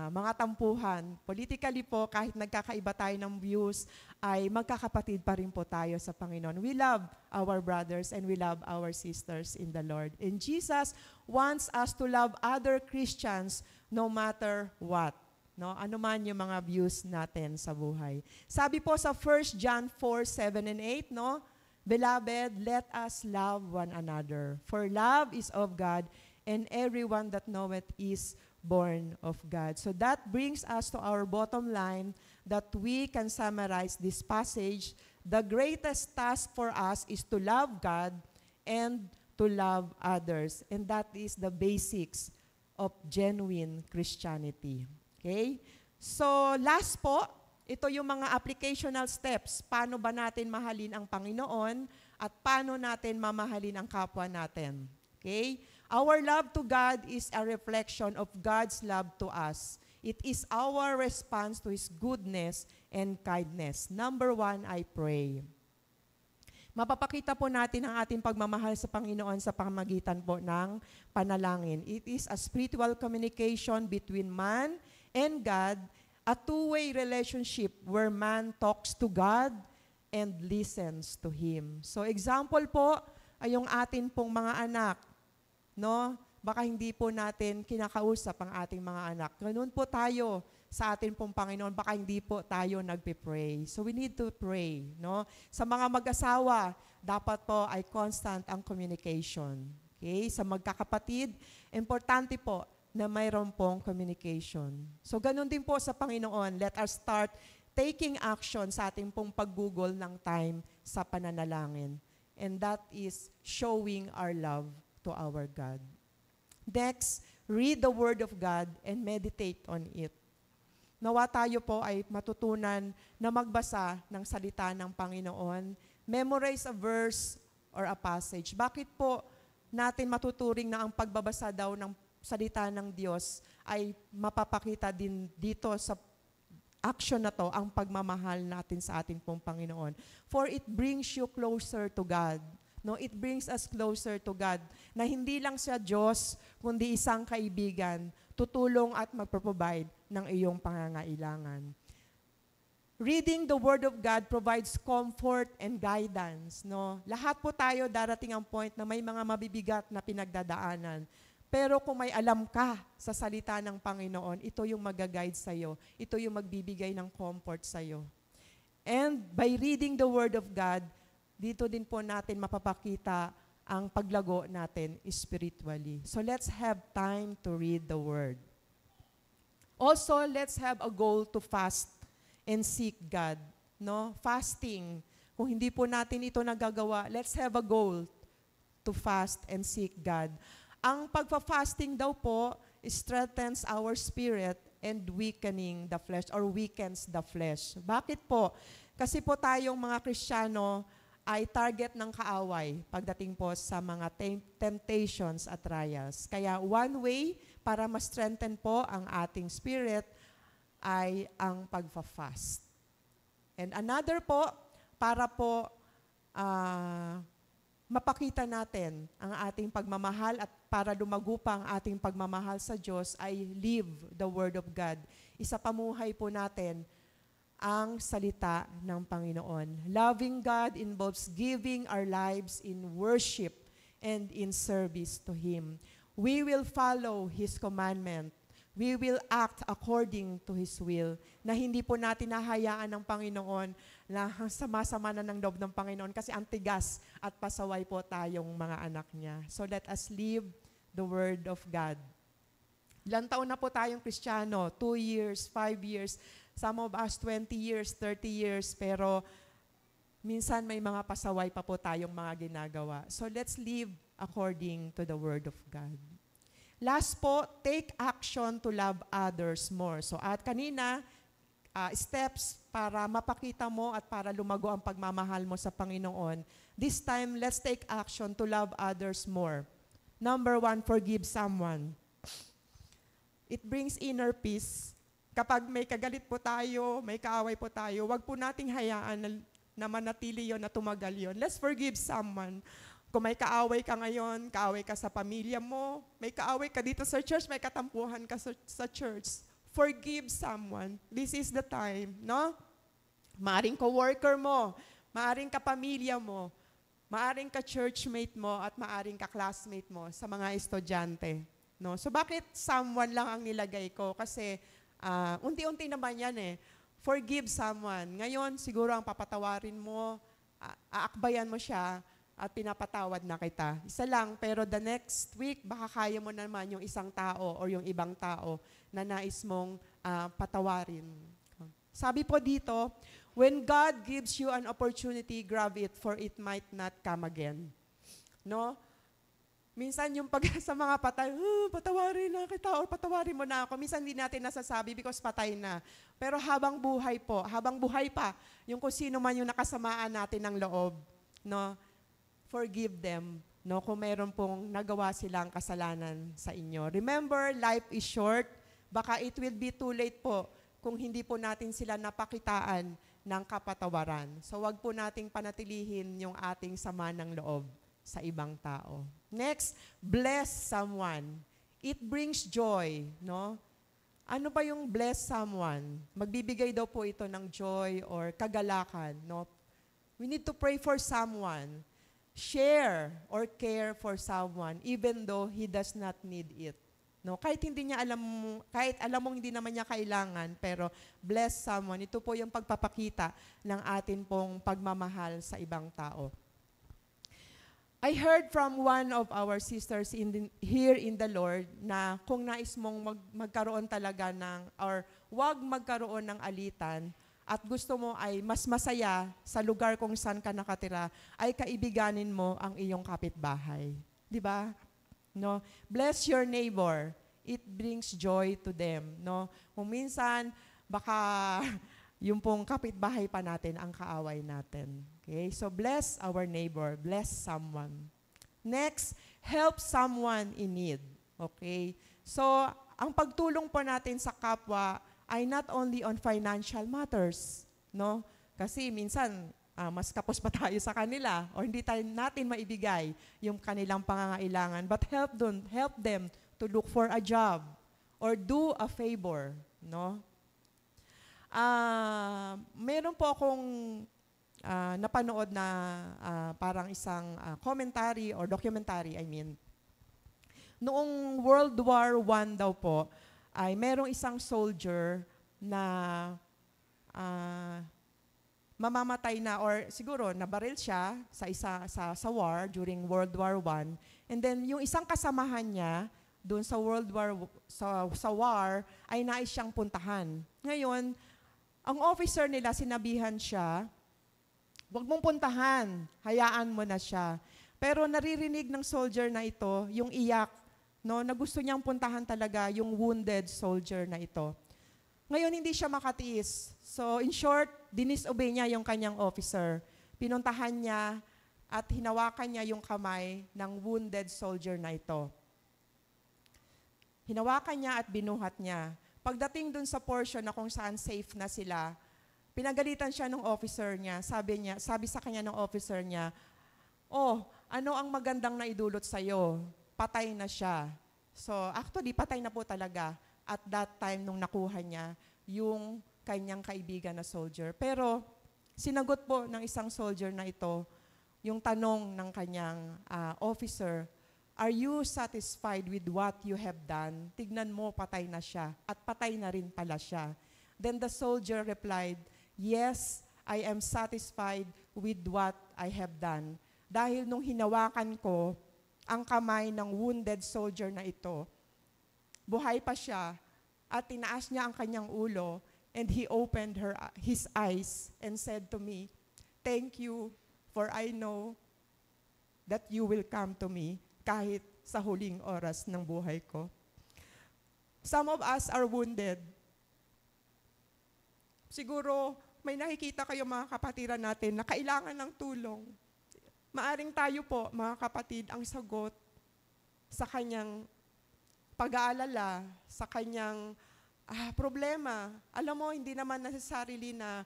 mga tampuhan. Politically po, kahit nagkakaiba tayo ng views, ay magkakapatid pa rin po tayo sa Panginoon. We love our brothers and we love our sisters in the Lord. And Jesus wants us to love other Christians no matter what. No? Ano man yung mga views natin sa buhay. Sabi po sa 1 John 4:7 and 8, no? Beloved, let us love one another. For love is of God, and everyone that knoweth is born of God. So that brings us to our bottom line that we can summarize this passage. The greatest task for us is to love God and to love others. And that is the basics of genuine Christianity. Okay? So last po, ito yung mga applicational steps. Paano ba natin mahalin ang Panginoon at paano natin mamahalin ang kapwa natin? Okay? Our love to God is a reflection of God's love to us. It is our response to His goodness and kindness. Number 1, I pray. Mapapakita po natin ang ating pagmamahal sa Panginoon sa pamamagitan po ng panalangin. It is a spiritual communication between man and God, a two-way relationship where man talks to God and listens to Him. So example po ay yung atin pong mga anak. No? Baka hindi po natin kinakausap ang ating mga anak. Ganun po tayo sa atin pong Panginoon, baka hindi po tayo nagpe-pray. So we need to pray. No? Sa mga mag-asawa, dapat po ay constant ang communication. Okay? Sa magkakapatid, importante po na mayroon pong communication. So ganun din po sa Panginoon, let us start taking action sa ating pong paggugol ng time sa pananalangin. And that is showing our love to our God. Next, read the Word of God and meditate on it. Nawa tayo po ay matutunan na magbasa ng salita ng Panginoon, memorize a verse or a passage. Bakit po natin matuturing na ang pagbabasa daw ng salita ng Diyos ay mapapakita din dito sa action na to, ang pagmamahal natin sa ating pong Panginoon? For it brings you closer to God. No, it brings us closer to God, na hindi lang siya Diyos, kundi isang kaibigan, tutulong at magpro-provide ng iyong pangangailangan. Reading the Word of God provides comfort and guidance. No? Lahat po tayo darating ang point na may mga mabibigat na pinagdadaanan. Pero kung may alam ka sa salita ng Panginoon, ito yung mag-guide sa'yo. Ito yung magbibigay ng comfort sa'yo. And by reading the Word of God, dito din po natin mapapakita ang paglago natin spiritually. So let's have time to read the Word. Also, let's have a goal to fast and seek God. No? Fasting. Kung hindi po natin ito nagagawa, let's have a goal to fast and seek God. Ang pagpa-fasting daw po strengthens our spirit and weakening the flesh or weakens the flesh. Bakit po? Kasi po tayong mga Kristiyano ay target ng kaaway pagdating po sa mga temptations at trials. Kaya one way para ma-strengthen po ang ating spirit ay ang pagfa-fast. And another po, para po mapakita natin ang ating pagmamahal at para lumago pa ang ating pagmamahal sa Diyos ay live the Word of God. Isa pamuhay po natin ang salita ng Panginoon. Loving God involves giving our lives in worship and in service to Him. We will follow His commandment. We will act according to His will. Na hindi po natin nahayaan ng Panginoon na sama-sama na ng loob ng Panginoon kasi ang tigas at pasaway po tayong mga anak niya. So let us live the Word of God. Ilang taon na po tayong Kristiyano? 2 years, 5 years, some of us 20 years, 30 years, pero minsan may mga pasaway pa po tayong mga ginagawa. So let's live according to the Word of God. Last po, take action to love others more. So at kanina, steps para mapakita mo at para lumago ang pagmamahal mo sa Panginoon. This time, let's take action to love others more. Number 1, forgive someone. It brings inner peace. Kapag may kagalit po tayo, may kaaway po tayo, wag po nating hayaan na manatili yon, na tumagal yon. Let's forgive someone. Kung may kaaway ka ngayon, kaaway ka sa pamilya mo, may kaaway ka dito sa church, may katampuhan ka sa church, forgive someone. This is the time, no? Maaring co-worker mo, maaring kapamilya mo, maaring ka-churchmate mo, at maaring ka-classmate mo sa mga estudyante. No? So bakit someone lang ang nilagay ko? Kasi unti-unti naman yan eh. Forgive someone. Ngayon, siguro ang papatawarin mo, aakbayan mo siya, at pinapatawad na kita. Isa lang, pero the next week, baka kaya mo naman yung isang tao or yung ibang tao na nais mong patawarin. Sabi po dito, when God gives you an opportunity, grab it, for it might not come again. No? Minsan yung pag sa mga patay, patawarin na kita or patawarin mo na ako. Minsan hindi natin nasasabi because patay na. Pero habang buhay po, habang buhay pa, yung kung sino man yung nakasamaan natin ng loob, no? Forgive them, no? Kung meron pong nagawa silang kasalanan sa inyo. Remember, life is short. Baka it will be too late po kung hindi po natin sila napakitaan ng kapatawaran. So wag po nating panatilihin yung ating sama ng loob sa ibang tao. Next, bless someone. It brings joy, no? Ano ba yung bless someone? Magbibigay daw po ito ng joy or kagalakan, no? We need to pray for someone. Share or care for someone even though he does not need it. No, kahit alam mong hindi naman niya kailangan, pero bless someone. Ito po yung pagpapakita ng atin pong pagmamahal sa ibang tao. I heard from one of our sisters here in the Lord na kung nais mong magkaroon talaga or wag magkaroon ng alitan, at gusto mo ay mas masaya sa lugar kung saan ka nakatira, ay kaibiganin mo ang iyong kapitbahay. Di ba? No? Bless your neighbor. It brings joy to them. No? Kung minsan, baka yung pong kapitbahay pa natin ang kaaway natin. Okay? So bless our neighbor. Bless someone. Next, help someone in need. Okay? So, ang pagtulong po natin sa kapwa ay not only on financial matters, no? Kasi minsan, mas kapos pa tayo sa kanila o hindi natin maibigay yung kanilang pangangailangan, but help them to look for a job or do a favor, no? Meron po akong napanood na parang isang commentary or documentary, I mean. Noong World War I daw po, ay merong isang soldier na mamamatay na or siguro nabaril siya sa war during World War I. And then yung isang kasamahan niya doon sa war ay nais siyang puntahan. Ngayon, ang officer nila sinabihan siya, "Huwag mong puntahan, hayaan mo na siya." Pero naririnig ng soldier na ito yung iyak, no, na gusto niyang puntahan talaga yung wounded soldier na ito. Ngayon, hindi siya makatiis. So, in short, dinisobey niya yung kanyang officer. Pinuntahan niya at hinawakan niya yung kamay ng wounded soldier na ito. Hinawakan niya at binuhat niya. Pagdating dun sa portion na kung saan safe na sila, pinagalitan siya ng officer niya. Sabi sa kanya ng officer niya, "Oh, ano ang magandang naidulot sa'yo? Patay na siya." So, actually, patay na po talaga at that time nung nakuha niya yung kanyang kaibigan na soldier. Pero, sinagot po ng isang soldier na ito yung tanong ng kanyang officer, "Are you satisfied with what you have done?" Tignan mo, patay na siya. At patay na rin pala siya. Then the soldier replied, "Yes, I am satisfied with what I have done." Dahil nung hinawakan ko ang kamay ng wounded soldier na ito, buhay pa siya at tinaas niya ang kanyang ulo and he opened his eyes and said to me, "Thank you, for I know that you will come to me kahit sa huling oras ng buhay ko." Some of us are wounded. Siguro, may nakikita kayo mga kapatiran natin na kailangan ng tulong. Maaring tayo po, mga kapatid, ang sagot sa kanyang pag-aalala, sa kanyang problema. Alam mo, hindi naman necessarily na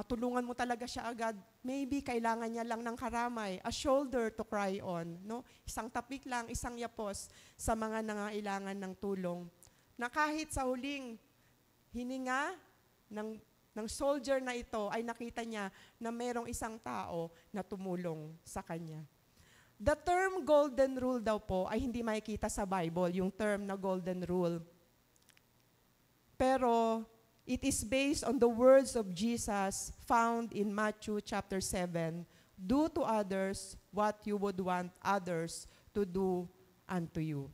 tulungan mo talaga siya agad. Maybe kailangan niya lang ng karamay, a shoulder to cry on. No? Isang tapik lang, isang yapos sa mga nangailangan ng tulong. Na kahit sa huling hininga ng soldier na ito ay nakita niya na mayroong isang tao na tumulong sa kanya. The term golden rule daw po ay hindi makikita sa Bible, yung term na golden rule. Pero it is based on the words of Jesus found in Matthew chapter 7. Do to others what you would want others to do unto you.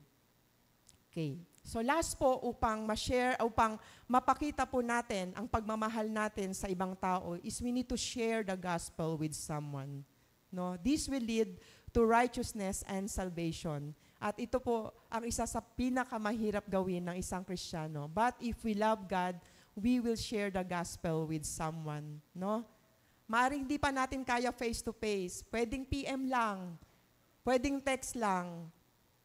Okay. So last po, upang mapakita po natin ang pagmamahal natin sa ibang tao is we need to share the gospel with someone. No? This will lead to righteousness and salvation. At ito po ang isa sa pinakamahirap gawin ng isang Kristiyano. But if we love God, we will share the gospel with someone. No? Maaring di pa natin kaya face-to-face. Pwedeng PM lang. Pwedeng text lang.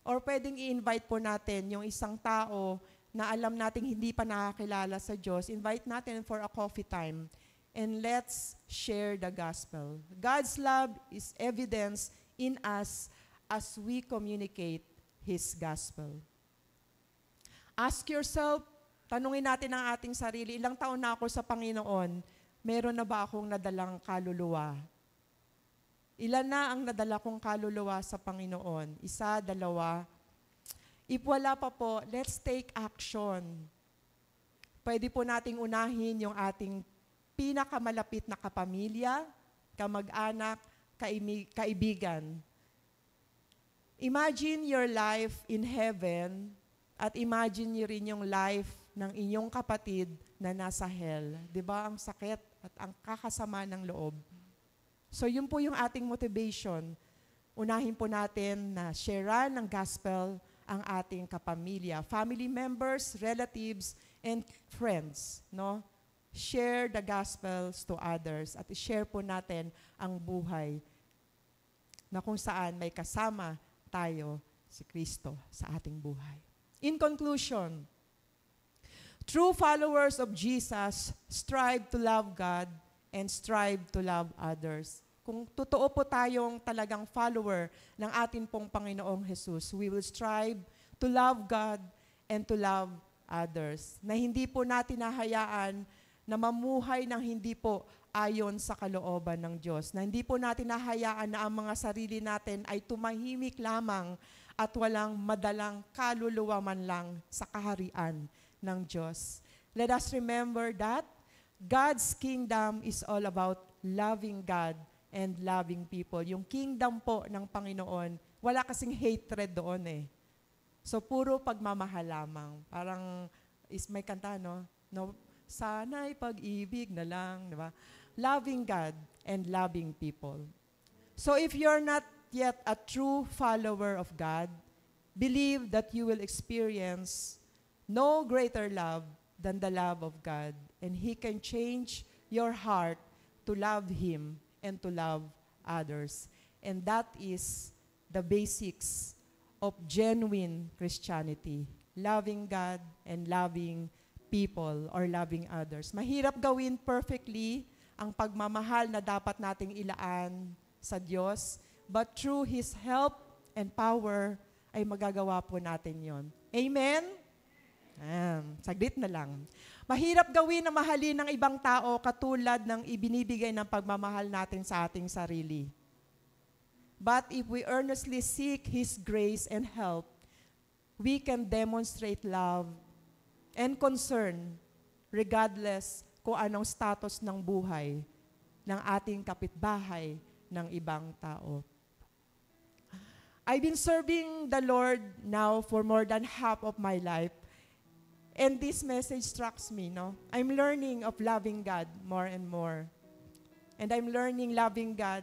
Or pwedeng i-invite po natin yung isang tao na alam nating hindi pa nakakilala sa Diyos. Invite natin for a coffee time. And let's share the gospel. God's love is evidence in us as we communicate His gospel. Ask yourself, tanungin natin ang ating sarili, ilang taon na ako sa Panginoon, meron na ba akong nadalang kaluluwa? Ilan na ang nadala kong kaluluwa sa Panginoon? 1, 2. If wala pa po, let's take action. Pwede po nating unahin yung ating pinakamalapit na kapamilya, kamag-anak, kaibigan. Imagine your life in heaven at imagine niyo rin yung life ng inyong kapatid na nasa hell. 'Di ba? Ang sakit at ang kakasama ng loob. So yun po yung ating motivation. Unahin po natin na sharean ng gospel ang ating kapamilya, family members, relatives, and friends. No? Share the gospels to others at share po natin ang buhay na kung saan may kasama tayo si Kristo sa ating buhay. In conclusion, true followers of Jesus strive to love God and strive to love others. Kung totoo po tayong talagang follower ng atin pong Panginoong Jesus, we will strive to love God and to love others. Na hindi po natin nahayaan na mamuhay ng hindi po ayon sa kalooban ng Diyos. Na hindi po natin nahayaan na ang mga sarili natin ay tumahimik lamang at walang madalang kaluluwa man lang sa kaharian ng Diyos. Let us remember that God's kingdom is all about loving God and loving people. Yung kingdom po ng Panginoon, wala kasing hatred doon eh. So, puro pagmamahal lamang. Parang, may kanta, no? Sana'y pag-ibig na lang, di ba? Loving God and loving people. So, if you're not yet a true follower of God, believe that you will experience no greater love than the love of God. And He can change your heart to love Him and to love others. And that is the basics of genuine Christianity. Loving God and loving people or loving others. Mahirap gawin perfectly ang pagmamahal na dapat nating ilaan sa Diyos, but through His help and power ay magagawa po natin yon. Amen? Saglit na lang. Mahirap gawin na mahalin ng ibang tao katulad ng ibinibigay ng pagmamahal natin sa ating sarili. But if we earnestly seek His grace and help, we can demonstrate love and concern regardless kung anong status ng buhay ng ating kapitbahay ng ibang tao. I've been serving the Lord now for more than half of my life. And this message strikes me, no? I'm learning of loving God more and more. And I'm learning loving God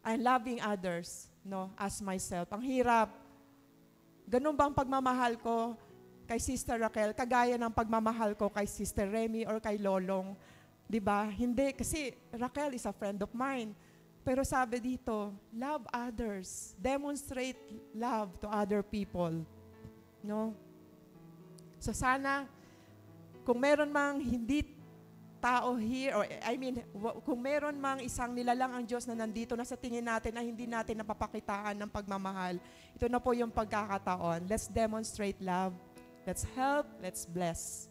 and loving others, no, as myself. Ang hirap. Ganun ba ang pagmamahal ko kay Sister Raquel, kagaya ng pagmamahal ko kay Sister Remy or kay Lolong. Di ba? Hindi, kasi Raquel is a friend of mine. Pero sabi dito, love others. Demonstrate love to other people. No? So sana, kung meron mang hindi tao here, or kung meron mang isang nilalang ang Diyos na nandito na sa tingin natin na hindi natin napapakitaan ng pagmamahal, ito na po yung pagkakataon. Let's demonstrate love. Let's help. Let's bless.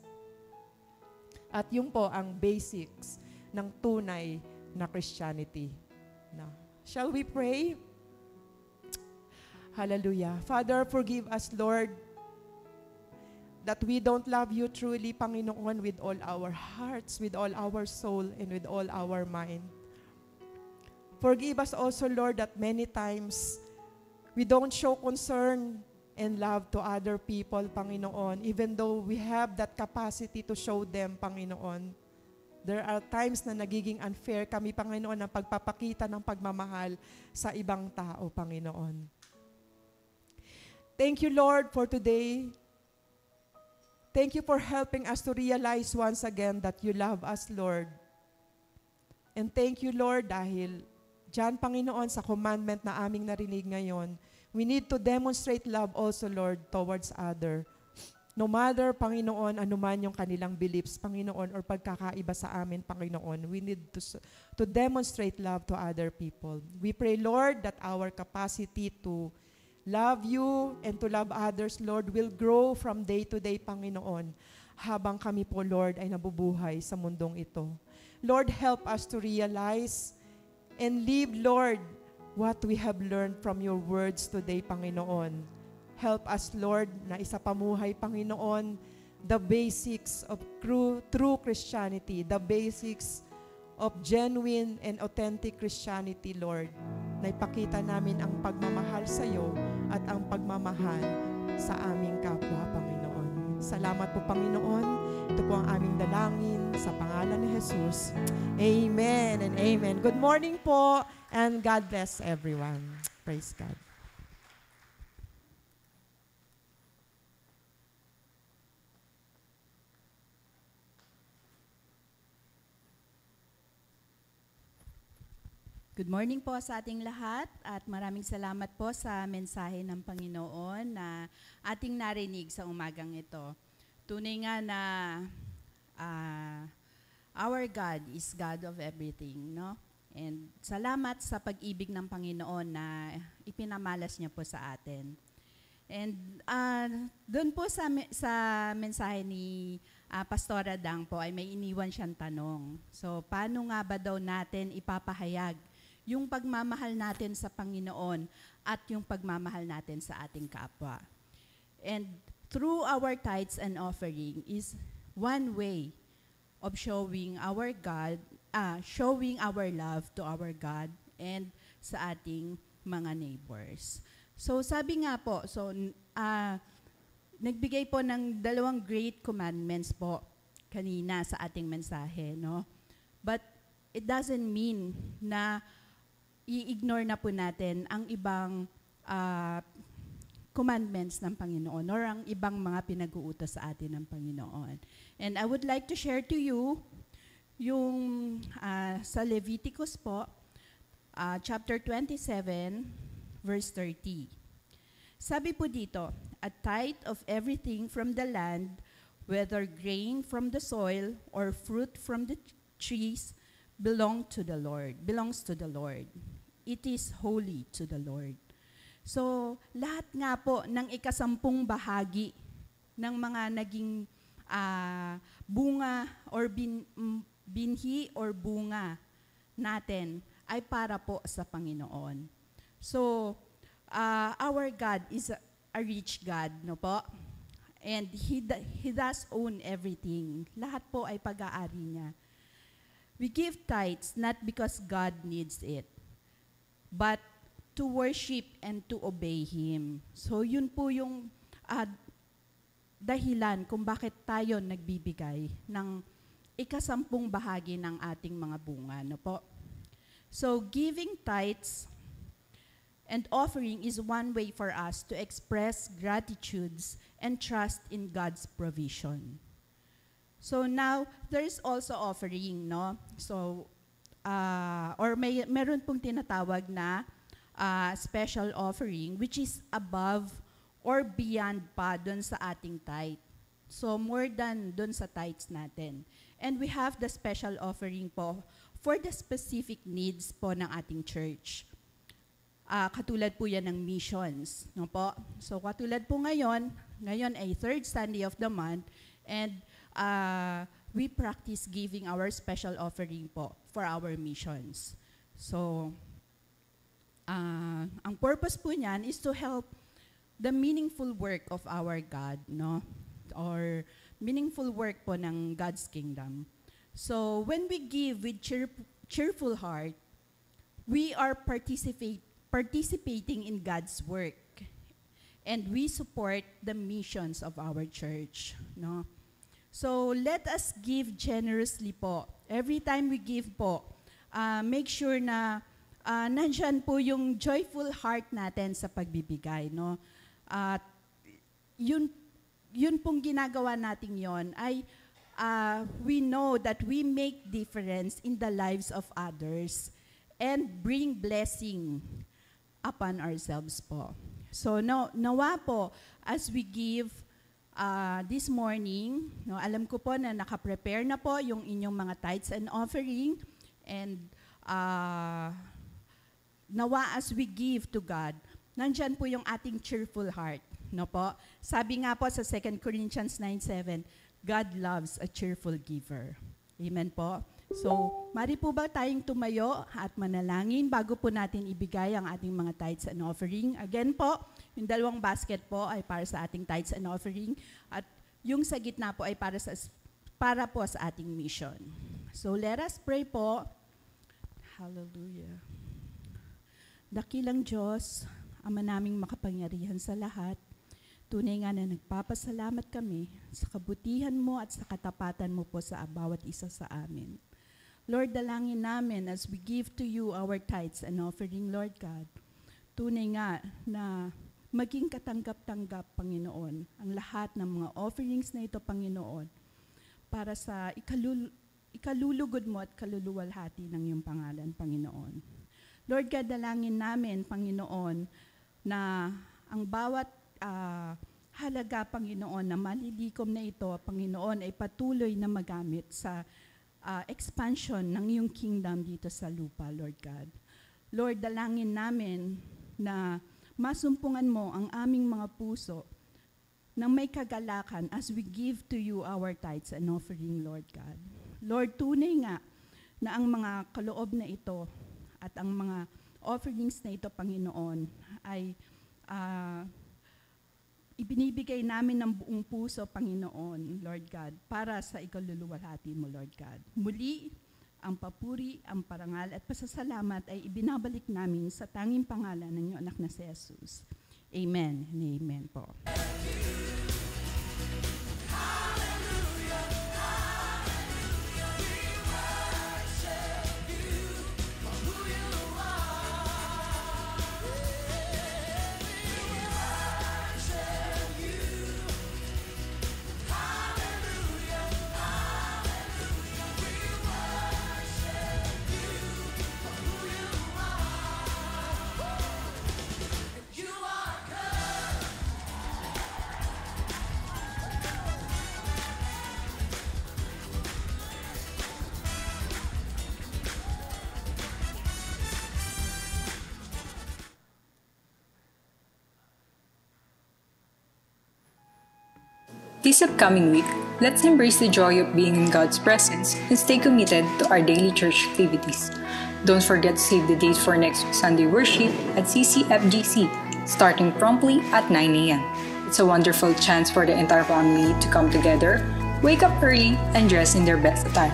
At yun po ang basics ng tunay na Christianity. Now, shall we pray? Hallelujah. Father, forgive us, Lord, that we don't love you truly, Panginoon, with all our hearts, with all our soul, and with all our mind. Forgive us also, Lord, that many times we don't show concern and love to other people, Panginoon, even though we have that capacity to show them, Panginoon. There are times na nagiging unfair kami, Panginoon, ng pagpapakita ng pagmamahal sa ibang tao, Panginoon. Thank you, Lord, for today. Thank you for helping us to realize once again that you love us, Lord. And thank you, Lord, dahil dyan, Panginoon, sa commandment na aming narinig ngayon, we need to demonstrate love also, Lord, towards other. No matter, Panginoon, anuman yung kanilang beliefs, Panginoon, or pagkakaiba sa amin, Panginoon, we need to demonstrate love to other people. We pray, Lord, that our capacity to love you and to love others, Lord, will grow from day to day, Panginoon, habang kami po, Lord, ay nabubuhay sa mundong ito. Lord, help us to realize and live, Lord, what we have learned from your words today, Panginoon. Help us, Lord, na isapamuhay, Panginoon, the basics of true Christianity, the basics of genuine and authentic Christianity, Lord, na ipakita namin ang pagmamahal sa iyo at ang pagmamahal sa aming kapwa, Panginoon. Salamat po, Panginoon. Ito po ang aming dalangin sa pangalan ni Jesus. Amen and amen. Good morning po and God bless everyone. Praise God. Good morning po sa ating lahat at maraming salamat po sa mensahe ng Panginoon na ating narinig sa umagang ito. Tunay nga na our God is God of everything, no? And salamat sa pag-ibig ng Panginoon na ipinamalas niya po sa atin. And doon po sa mensahe ni Pastora Dang po ay may iniwan siyang tanong. So, paano nga ba daw natin ipapahayag yung pagmamahal natin sa Panginoon at yung pagmamahal natin sa ating kapwa? And through our tithes and offering is one way of showing our love to our God and sa ating mga neighbors. So sabi nga po, nagbigay po ng 2 great commandments po kanina sa ating mensahe, no? But it doesn't mean na i-ignore na po natin ang ibang commandments ng Panginoon or ang ibang mga pinag-uutos sa atin ng Panginoon. And I would like to share to you yung sa Leviticus po, chapter 27, verse 30. Sabi po dito, a tithe of everything from the land, whether grain from the soil or fruit from the trees, belongs to the Lord. It is holy to the Lord. So, lahat nga po ng 10 bahagi ng mga naging bunga or binhi or bunga natin ay para po sa Panginoon. So, our God is a rich God, no po? And He does own everything. Lahat po ay pag-aari niya. We give tithes not because God needs it, but to worship and to obey Him. So yun po yung dahilan kung bakit tayo nagbibigay ng 10 bahagi ng ating mga bunga. No po? So giving tithes and offering is one way for us to express gratitudes and trust in God's provision. So now, there is also offering, no? So, meron pong tinatawag na special offering, which is above or beyond pa dun sa ating tithe. So, more than dun sa tithes natin. And we have the special offering po for the specific needs po ng ating church. Katulad po yan ng missions. No po? So, katulad po ngayon ay third Sunday of the month, and we practice giving our special offering po for our missions. So, ang purpose po niyan is to help the meaningful work of our God, no? Or meaningful work po ng God's kingdom. So, when we give with cheerful heart, we are participating in God's work, and we support the missions of our church, no? So, let us give generously po. Every time we give po, make sure na nandyan po yung joyful heart natin sa pagbibigay, no? At yun pong ginagawa natin yon ay we know that we make difference in the lives of others and bring blessing upon ourselves po. So nawa po, as we give this morning, no, alam ko po na nakaprepare na po yung inyong mga tithes and offering, and nawa as we give to God, nandyan po yung ating cheerful heart. No po? Sabi nga po sa 2 Corinthians 9:7, God loves a cheerful giver. Amen po? So, mari po ba tayong tumayo at manalangin bago po natin ibigay ang ating mga tithes and offering? Again po, yung dalawang basket po ay para sa ating tithes and offering, at yung sa gitna po ay para po sa ating mission. So, let us pray po. Hallelujah. Dakilang Diyos, Ama naming makapangyarihan sa lahat, tunay nga na nagpapasalamat kami sa kabutihan mo at sa katapatan mo po sa bawat isa sa amin. Lord, dalangin namin as we give to you our tithes and offering, Lord God, tunay nga na maging katanggap-tanggap, Panginoon, ang lahat ng mga offerings na ito, Panginoon, para sa ikalulugod mo at kaluluwalhati ng iyong pangalan, Panginoon. Lord God, dalangin namin, Panginoon, na ang bawat halaga, Panginoon, na malilikom na ito, Panginoon, ay patuloy na magamit sa expansion ng iyong kingdom dito sa lupa, Lord God. Lord, dalangin namin na masumpungan mo ang aming mga puso ng may kagalakan as we give to you our tithes and offering, Lord God. Lord, tunay nga na ang mga kaloob na ito at ang mga offerings na ito, Panginoon, ay ibinibigay namin ng buong puso, Panginoon, Lord God, para sa ikaluluwalhati mo, Lord God. Muli, ang papuri, ang parangal at pasasalamat ay ibinabalik namin sa tanging pangalan ng iyong anak na si Jesus. Amen and amen po. This upcoming week, let's embrace the joy of being in God's presence and stay committed to our daily church activities. Don't forget to save the date for next Sunday worship at CCFGC, starting promptly at 9 a.m. It's a wonderful chance for the entire family to come together, wake up early, and dress in their best attire.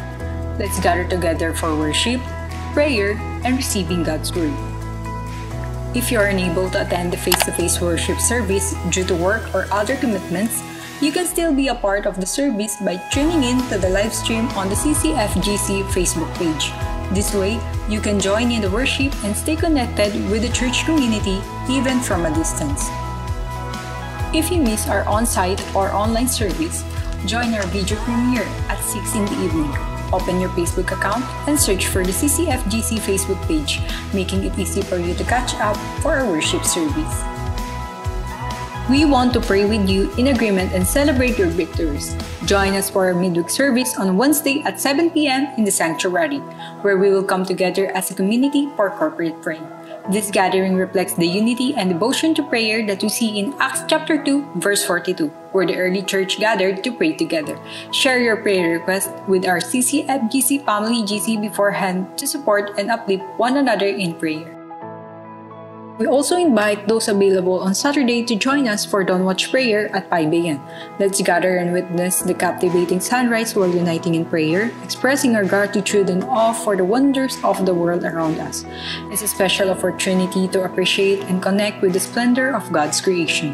Let's gather together for worship, prayer, and receiving God's Word. If you are unable to attend the face-to-face worship service due to work or other commitments, you can still be a part of the service by tuning in to the live stream on the CCFGC Facebook page. This way, you can join in the worship and stay connected with the church community even from a distance. If you miss our on-site or online service, join our video premiere at 6 in the evening. Open your Facebook account and search for the CCFGC Facebook page, making it easy for you to catch up for our worship service. We want to pray with you in agreement and celebrate your victories. Join us for our midweek service on Wednesday at 7 p.m. in the sanctuary, where we will come together as a community for corporate prayer. This gathering reflects the unity and devotion to prayer that we see in Acts chapter 2, verse 42, where the early church gathered to pray together. Share your prayer request with our CCFGC Family GC beforehand to support and uplift one another in prayer. We also invite those available on Saturday to join us for Dawn Watch Prayer at 5 a.m. Let's gather and witness the captivating sunrise while uniting in prayer, expressing our gratitude and awe for the wonders of the world around us. It's a special opportunity to appreciate and connect with the splendor of God's creation.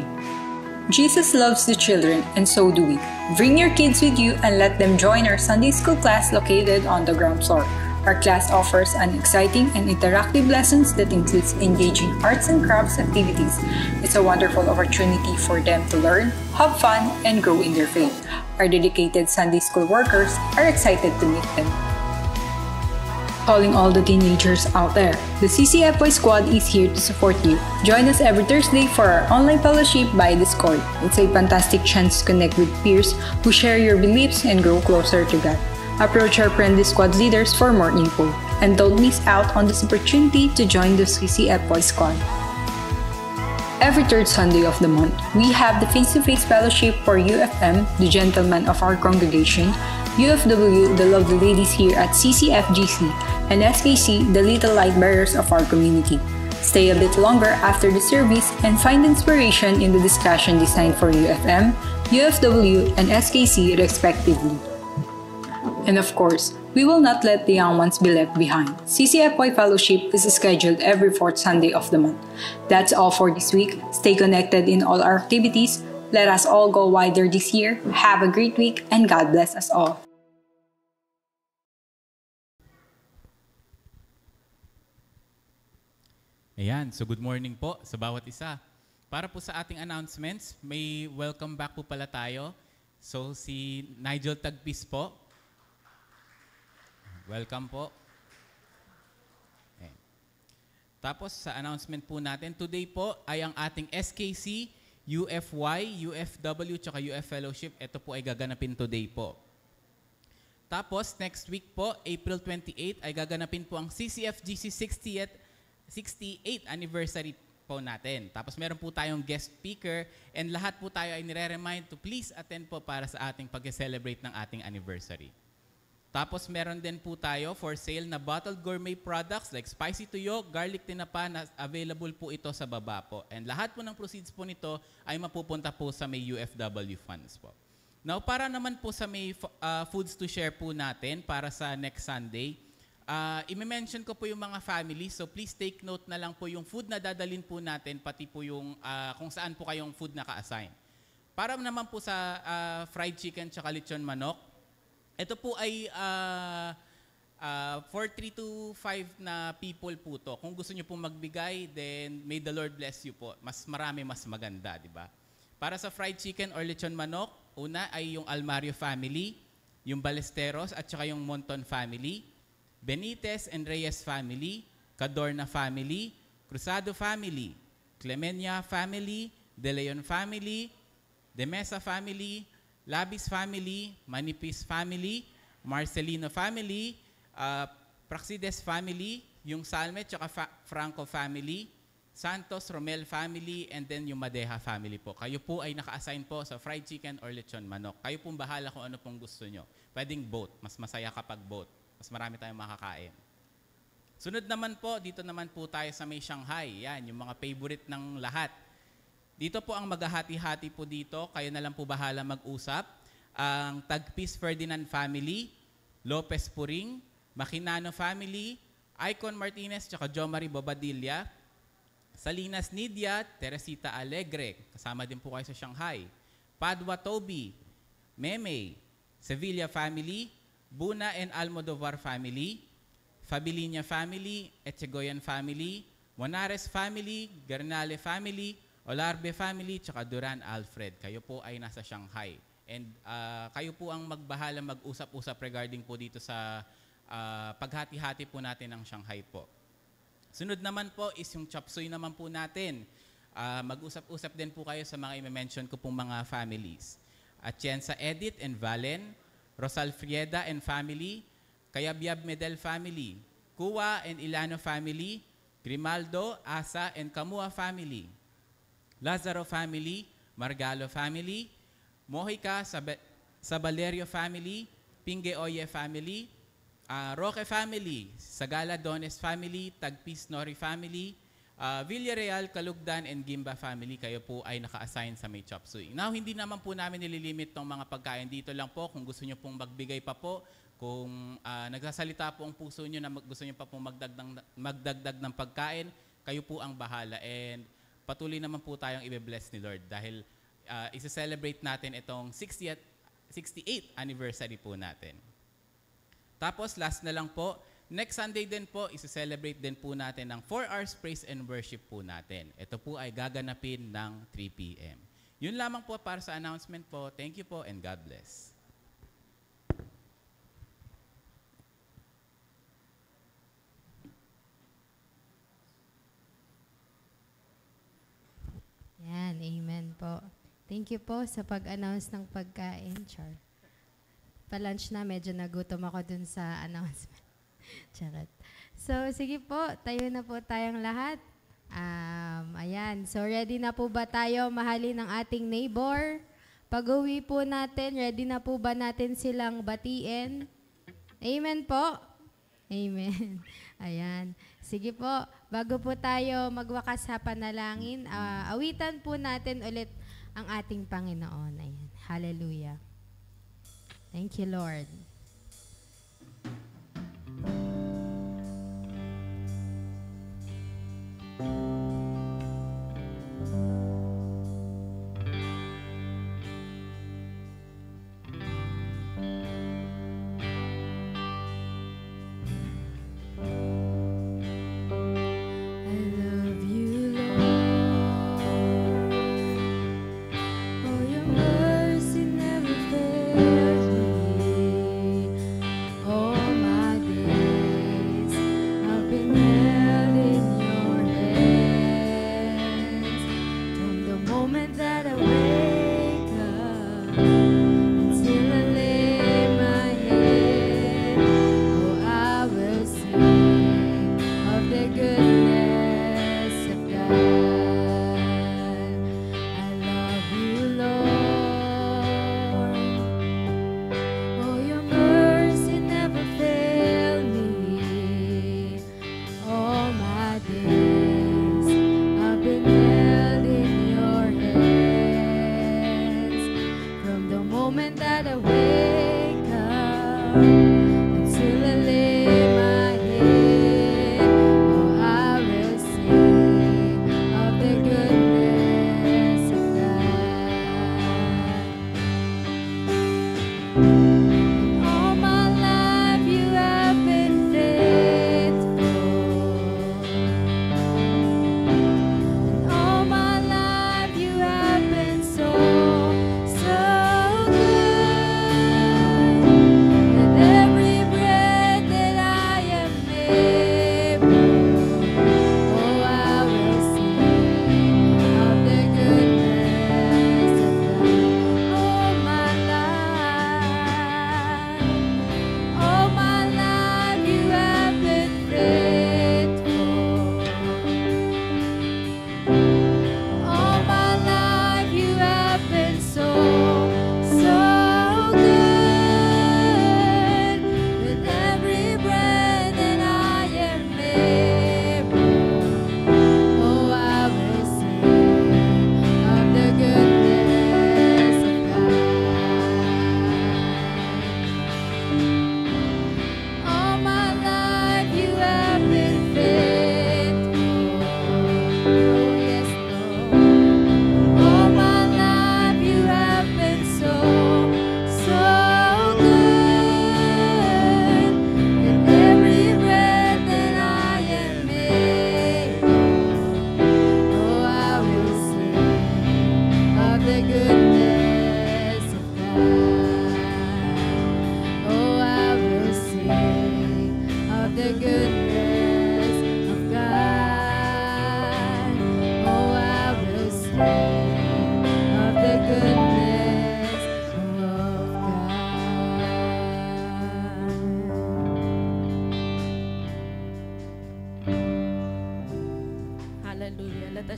Jesus loves the children, and so do we. Bring your kids with you and let them join our Sunday school class located on the ground floor. Our class offers an exciting and interactive lessons that includes engaging arts and crafts activities. It's a wonderful opportunity for them to learn, have fun, and grow in their faith. Our dedicated Sunday school workers are excited to meet them. Calling all the teenagers out there, the CCFY Squad is here to support you. Join us every Thursday for our online fellowship by Discord. It's a fantastic chance to connect with peers who share your beliefs and grow closer to God. Approach our friendly squad leaders for more info. And don't miss out on this opportunity to join the CCFY Squad. Every third Sunday of the month, we have the face-to-face fellowship for UFM, the gentlemen of our congregation, UFW, the lovely ladies here at CCFGC, and SKC, the little light bearers of our community. Stay a bit longer after the service and find inspiration in the discussion designed for UFM, UFW, and SKC respectively. And of course, we will not let the young ones be left behind. CCFY Fellowship is scheduled every fourth Sunday of the month. That's all for this week. Stay connected in all our activities. Let us all go wider this year. Have a great week and God bless us all. Ayan, so good morning po sa bawat isa. Para po sa ating announcements, may welcome back po pala tayo. So si Nigel Tagpis po. Welcome po. Okay. Tapos sa announcement po natin, today po ay ang ating SKC, UFY, UFW, tsaka UF Fellowship. Ito po ay gaganapin today po. Tapos next week po, April 28, ay gaganapin po ang CCFGC 68th anniversary po natin. Tapos meron po tayong guest speaker and lahat po tayo ay nire-remind to please attend po para sa ating pag-celebrate ng ating anniversary. Tapos meron din po tayo for sale na bottled gourmet products like spicy tuyo, garlic tinapa na available po ito sa baba po. And lahat po ng proceeds po nito ay mapupunta po sa may UFW funds po. Now para naman po sa may foods to share po natin para sa next Sunday, i-mention ko po yung mga families. So please take note na lang po yung food na dadalhin po natin pati po yung kung saan po kayong food naka-assign. Para naman po sa fried chicken tsaka lechon manok, ito po ay for 3 to 5 na people po to. Kung gusto nyo po magbigay, then may the Lord bless you po. Mas marami, mas maganda, di ba? Para sa fried chicken or lechon manok, una ay yung Almario family, yung Balesteros at saka yung Monton family, Benitez and Reyes family, Cadorna family, Cruzado family, Clemenya family, De Leon family, De Mesa family, Labis family, Manipis family, Marcelino family, Praxides family, yung Salme tsaka Franco family, Santos Romel family, and then yung Madeja family po. Kayo po ay naka-assign po sa fried chicken or lechon manok. Kayo pong bahala kung ano pong gusto nyo. Pwedeng both. Mas masaya kapag both. Mas marami tayong makakain. Sunod naman po, dito naman po tayo sa may Shanghai. Yan, yung mga favorite ng lahat. Dito po ang maghahati-hati po dito. Kayo na lang po bahala mag-usap. Ang Tagpis Ferdinand family, Lopez Puring, Makinano family, Icon Martinez, tsaka Jo Marie Bobadilla, Salinas Nidia, Teresita Alegre, kasama din po kayo sa Shanghai, Padua Toby, Meme, Sevilla family, Buna and Almodovar family, Fabilinia family, Echegoyan family, Monares family, Gernale family, Olarbe family, tsaka Duran Alfred. Kayo po ay nasa Shanghai. And kayo po ang magbahala mag-usap-usap regarding po dito sa paghati-hati po natin ng Shanghai po. Sunod naman po is yung chop suey naman po natin. Mag-usap-usap din po kayo sa mga i-mention ko pong mga families. Atienza Edith and Valen, Rosal Frieda and family, Kayabyab Medel family, Kuwa and Ilano family, Grimaldo, Asa and Kamua family, Lazaro family, Margalo family, Mojica, Sabalerio family, Pinge Oye family, Roque family, Sagala Dones family, Tagpis Nori family, Villarreal, Calugdan, and Gimba family, kayo po ay naka-assign sa may chop suey. Now, hindi naman po namin nililimit tong mga pagkain dito lang po. Kung gusto nyo pong magbigay pa po, kung nagsasalita po ang puso nyo na gusto nyo pa pong magdagdag ng pagkain, kayo po ang bahala. And patuloy naman po tayong i-bless ni Lord dahil isa-celebrate natin itong 68th anniversary po natin. Tapos, last na lang po, next Sunday din po, isa-celebrate din po natin ng 4 hours praise and worship po natin. Ito po ay gaganapin ng 3 p.m. Yun lamang po para sa announcement po. Thank you po and God bless. Yan, amen po. Thank you po sa pag-announce ng pagkain, Char. Pa-lunch na, medyo nagutom ako dun sa announcement. Charot. So, sige po, tayo na po tayong lahat. Ayan, so ready na po ba tayo mahalin ng ating neighbor? Pag-uwi po natin, ready na po ba natin silang batiin? Amen po? Amen. Ayan. Sige po, bago po tayo magwakas sa panalangin, awitan po natin ulit ang ating Panginoon. Ayan. Hallelujah. Thank you, Lord.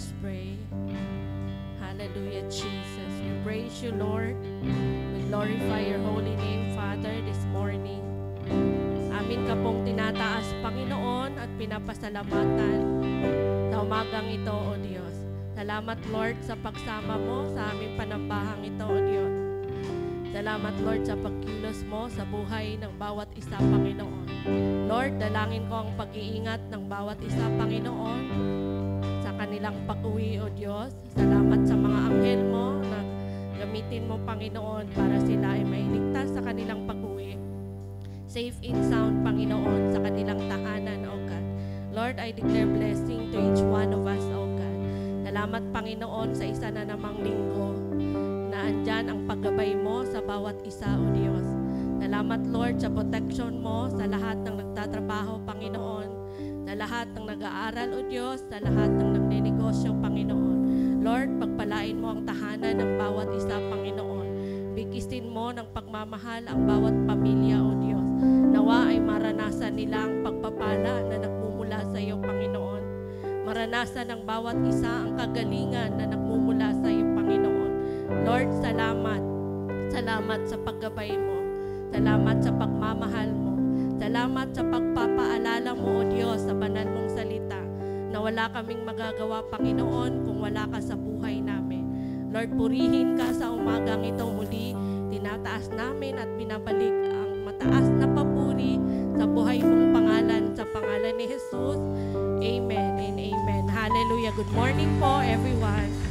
us pray. Hallelujah, Jesus. We praise you, Lord. We glorify your holy name, Father, this morning. Amin ka pong tinataas, Panginoon, at pinapasalamatan sa umagang ito, O Diyos. Salamat, Lord, sa pagsama mo sa aming panambahang ito, O Diyos. Salamat, Lord, sa pagkilos mo sa buhay ng bawat isa, Panginoon. Lord, dalangin ko ang pag-iingat ng bawat isa, Panginoon, sa kanilang pag-uwi, O Diyos. Salamat sa mga anghel mo na gamitin mo, Panginoon, para sila ay mailigtas sa kanilang pag-uwi. Safe and sound, Panginoon, sa kanilang tahanan, O God. Lord, I declare blessing to each one of us, O God. Salamat, Panginoon, sa isa na namang linggo na andyan ang paggabay mo sa bawat isa, O Diyos. Salamat, Lord, sa protection mo sa lahat ng nagtatrabaho, Panginoon, sa lahat ng nag-aaral, O Diyos, sa lahat ng nagnenegosyo, Panginoon. Lord, pagpalain mo ang tahanan ng bawat isa, Panginoon. Bikisin mo ng pagmamahal ang bawat pamilya, O Diyos. Nawa ay maranasan nila ang pagpapala na nagmumula sa iyo, Panginoon. Maranasan ng bawat isa ang kagalingan na nagmumula sa iyo, Panginoon. Lord, salamat. Salamat sa paggabay mo. Salamat sa pagmamahal mo. Salamat sa pagpapaalala mo, O Diyos, sa banal mong salita na wala kaming magagawa, Panginoon, kung wala ka sa buhay namin. Lord, purihin ka sa umagang ito muli. Tinataas namin at binabalik ang mataas na papuri sa buhay mong pangalan, sa pangalan ni Jesus. Amen and amen. Hallelujah. Good morning po, everyone.